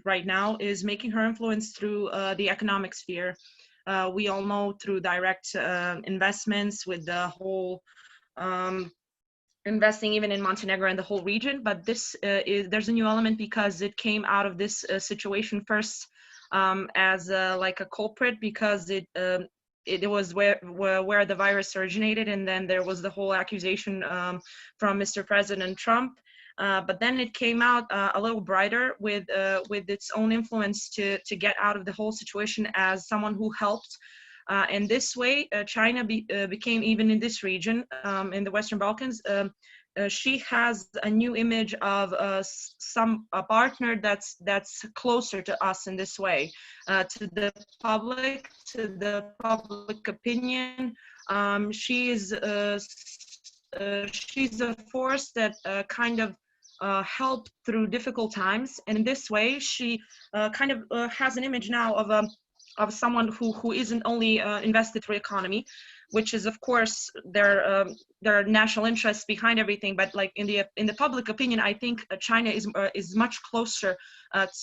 right now is making her influence through the economic sphere. We all know through direct investments with the whole investing even in Montenegro and the whole region, but there's a new element because it came out of this situation first as like a culprit, because it was where the virus originated, and then there was the whole accusation from Mr. President Trump. But then it came out a little brighter with its own influence to get out of the whole situation as someone who helped. And this way, China became, even in this region, in the Western Balkans, she has a new image of a partner that's closer to us in this way, to the public opinion. She's a force that kind of helped through difficult times, and in this way, she kind of has an image now of someone who isn't only invested through economy, which is of course there are national interests behind everything, but like in the public opinion, I think China is much closer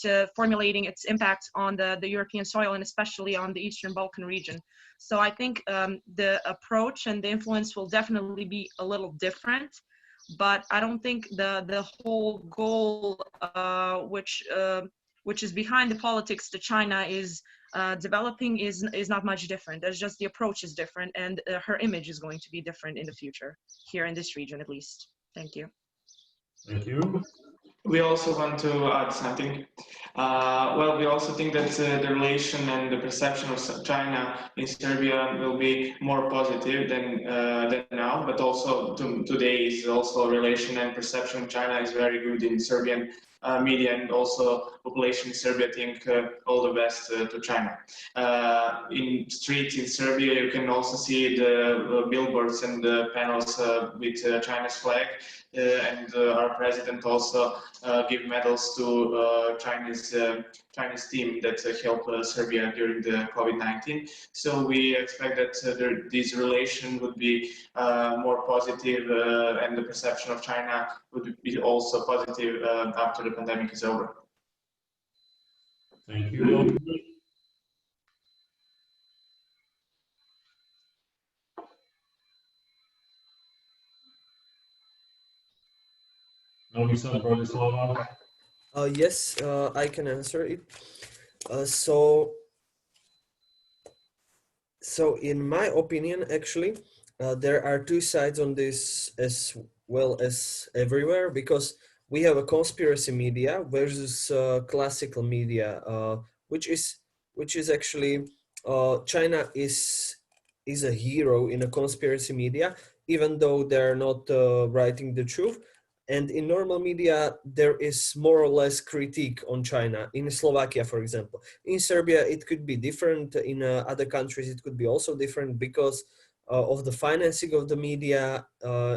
to formulating its impact on the European soil, and especially on the Eastern Balkan region. So I think the approach and the influence will definitely be a little different, but I don't think the whole goal which is behind the politics to China is developing is not much different. There's just the approach is different, and her image is going to be different in the future, here in this region at least. Thank you. Thank you. We also want to add something. Well, we also think that the relation and the perception of China in Serbia will be more positive than now, but also today is also a relation and perception of China is very good in Serbian media and also population in Serbia think all the best to China. In streets in Serbia, you can also see the billboards and the panels with China's flag, and our president also give medals to Chinese team that helped Serbia during the COVID-19. So we expect that this relation would be more positive, and the perception of China would be also positive after the pandemic is over. Thank you. Novi Sad, Bratislava. Yes, I can answer it. So in my opinion, actually, there are two sides on this as well as everywhere, because we have a conspiracy media versus classical media, which is actually China is a hero in a conspiracy media, even though they're not writing the truth. And in normal media, there is more or less critique on China. In Slovakia, for example. In Serbia, it could be different. In other countries, it could be also different because of the financing of the media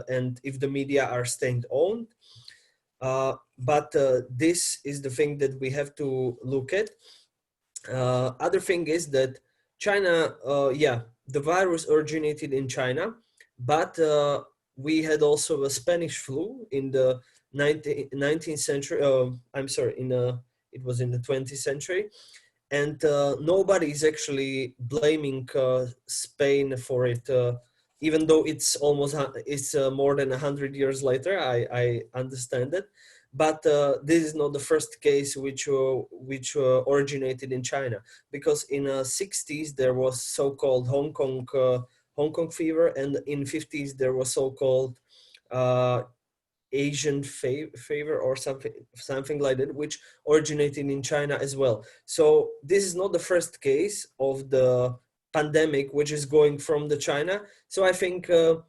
and if the media are state-owned. But this is the thing that we have to look at. Other thing is that China, the virus originated in China, but we had also a Spanish flu in the 19th century. It was in the 20th century, and nobody is actually blaming Spain for it, even though it's more than 100 years later. I understand it, but this is not the first case which originated in China, because in the 60s there was so-called Hong Kong fever, and in 50s there was so-called Asian fever or something like that, which originated in China as well. So this is not the first case of the pandemic which is going from the China. So I think China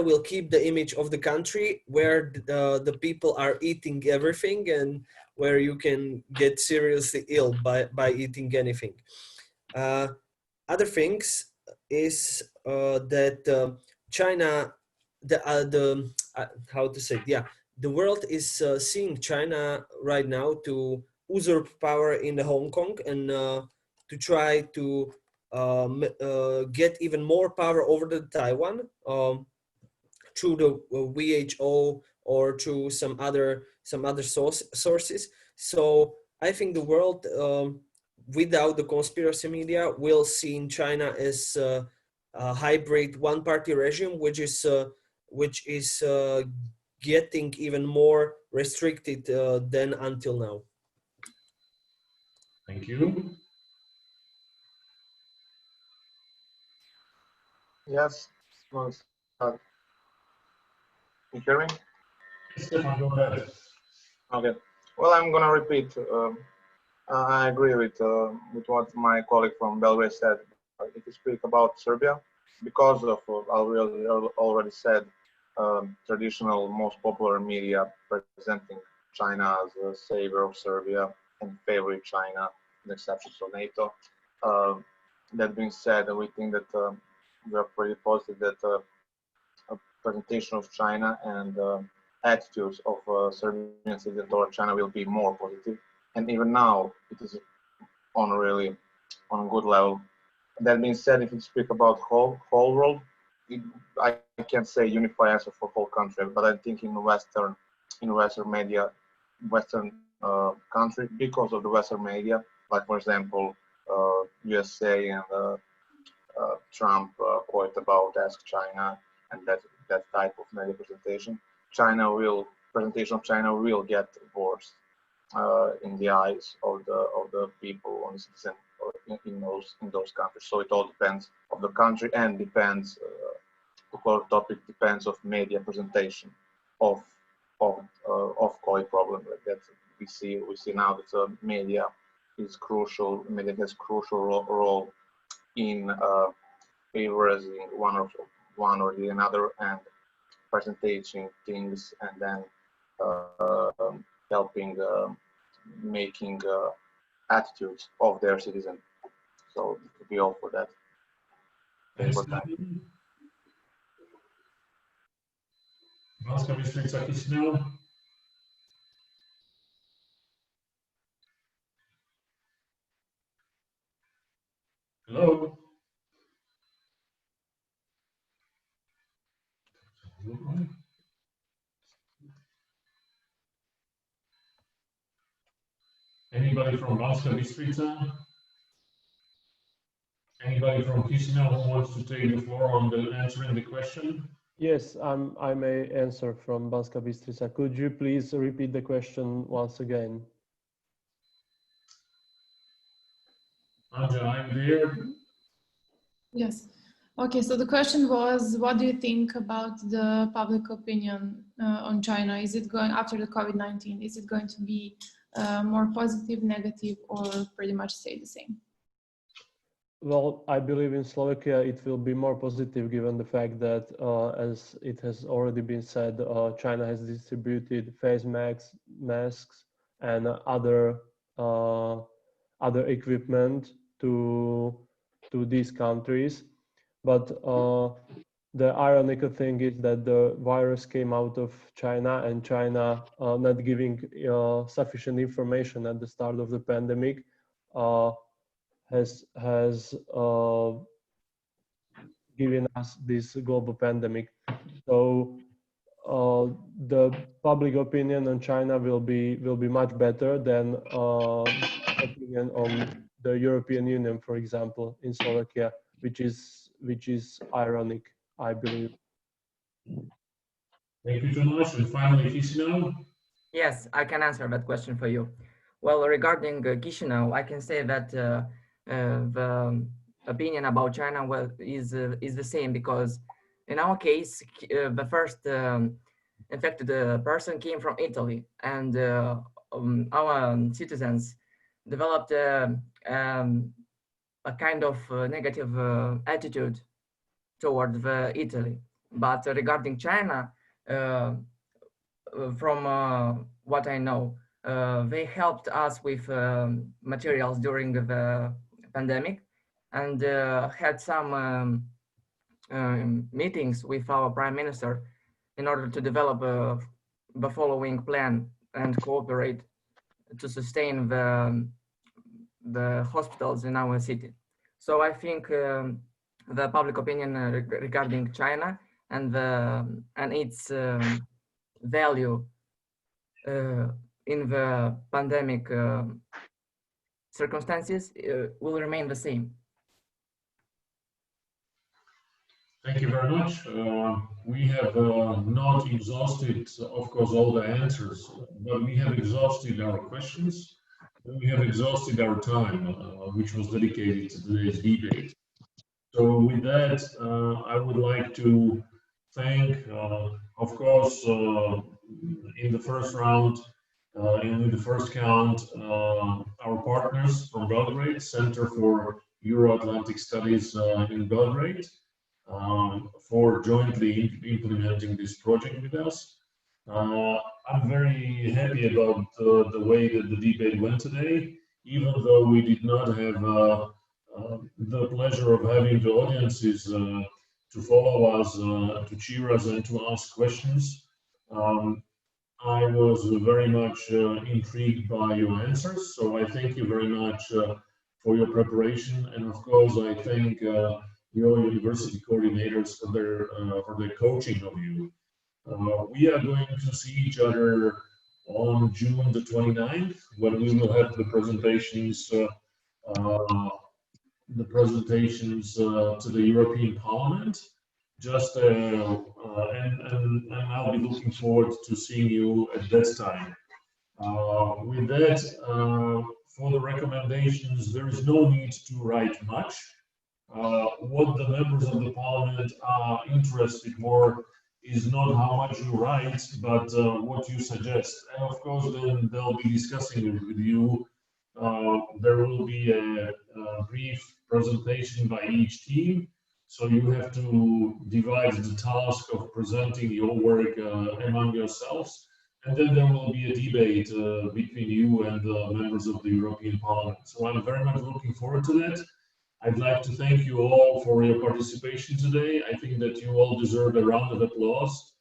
will keep the image of the country where the people are eating everything and where you can get seriously ill by eating anything. Other things is that China, the world is seeing China right now to usurp power in the Hong Kong and to try to get even more power over the Taiwan through the WHO or through some other sources. So I think the world without the conspiracy media will see in China as a hybrid one-party regime, which is getting even more restricted than until now. Thank you. Yes. Can you hear me? Stefan, go ahead. Okay. Well, I'm gonna repeat. I agree with what my colleague from Belgrade said. If you speak about Serbia, because of already said, traditional most popular media presenting China as a savior of Serbia and favoring China, with exceptions of NATO. That being said, we think that we are pretty positive that a presentation of China and attitudes of Serbian citizens toward China will be more positive. And even now, it is on a good level. That being said, if you speak about whole world, I can't say unified answer for whole country, but I think in Western media, Western country, because of the Western media, like for example, USA and Trump quote about Ask China and that type of media presentation, presentation of China will get worse in the eyes of the people, on the citizen in those countries. So it all depends of the country and depends. The core topic depends of media presentation of COVID problem. Like that we see now that media is crucial. Media has crucial role in favoring one or the another and presenting things and then helping making attitudes of their citizens. So it would be all for that. Thanks, Banska Bystrica, Chisinau. Hello. Anybody from Banska Bystrica? Anybody from Chisinau who wants to take the floor on answering the question? Yes, I may answer from Banska Bystrica. Could you please repeat the question once again? Anja, I'm there. Yes. Okay, so the question was, what do you think about the public opinion on China? Is it going, after the COVID-19, is it going to be more positive, negative, or pretty much stay the same? Well, I believe in Slovakia it will be more positive given the fact that, as it has already been said, China has distributed face masks and other equipment to these countries. But the ironical thing is that the virus came out of China, and China not giving sufficient information at the start of the pandemic has given us this global pandemic. So the public opinion on China will be much better than opinion on the European Union, for example, in Slovakia, which is ironic, I believe. Thank you so much. And finally, Chisinau. Yes, I can answer that question for you. Well, regarding Chisinau, I can say that the opinion about China is the same, because in our case, the first infected person came from Italy, and our citizens developed a kind of negative attitude toward Italy. But regarding China, from what I know, they helped us with materials during the pandemic, and had some meetings with our Prime Minister in order to develop the following plan and cooperate to sustain the hospitals in our city. So I think the public opinion regarding China and its value in the pandemic circumstances will remain the same. Thank you very much. We have not exhausted, of course, all the answers, but we have exhausted our questions, and we have exhausted our time, which was dedicated to today's debate. So with that, I would like to thank, of course, in the first round, in the first count, our partners from Belgrade, Center for Euro-Atlantic Studies in Belgrade, for jointly implementing this project with us. I'm very happy about the way that the debate went today, even though we did not have the pleasure of having the audiences to follow us, to cheer us, and to ask questions. I was very much intrigued by your answers, so I thank you very much for your preparation, and of course I thank your university coordinators for their coaching of you. We are going to see each other on June the 29th, when we will have the presentations to the European Parliament. And I'll be looking forward to seeing you at that time. With that, for the recommendations, there is no need to write much. What the members of the Parliament are interested more is not how much you write, but what you suggest. And of course, then they'll be discussing it with you. There will be a brief presentation by each team. So you have to divide the task of presenting your work among yourselves. and then there will be a debate between you and the members of the European Parliament. So I'm very much looking forward to that. I'd like to thank you all for your participation today. I think that you all deserve a round of applause.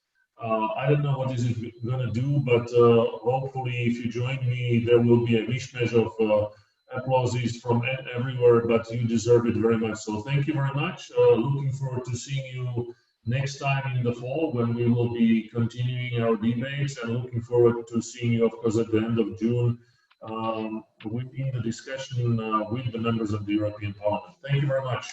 I don't know what is it going to do, but hopefully if you join me, there will be a mishmash of applauses from everywhere, but you deserve it very much. So thank you very much. Looking forward to seeing you next time in the fall when we will be continuing our debates, and looking forward to seeing you, of course, at the end of June in the discussion with the members of the European Parliament. Thank you very much.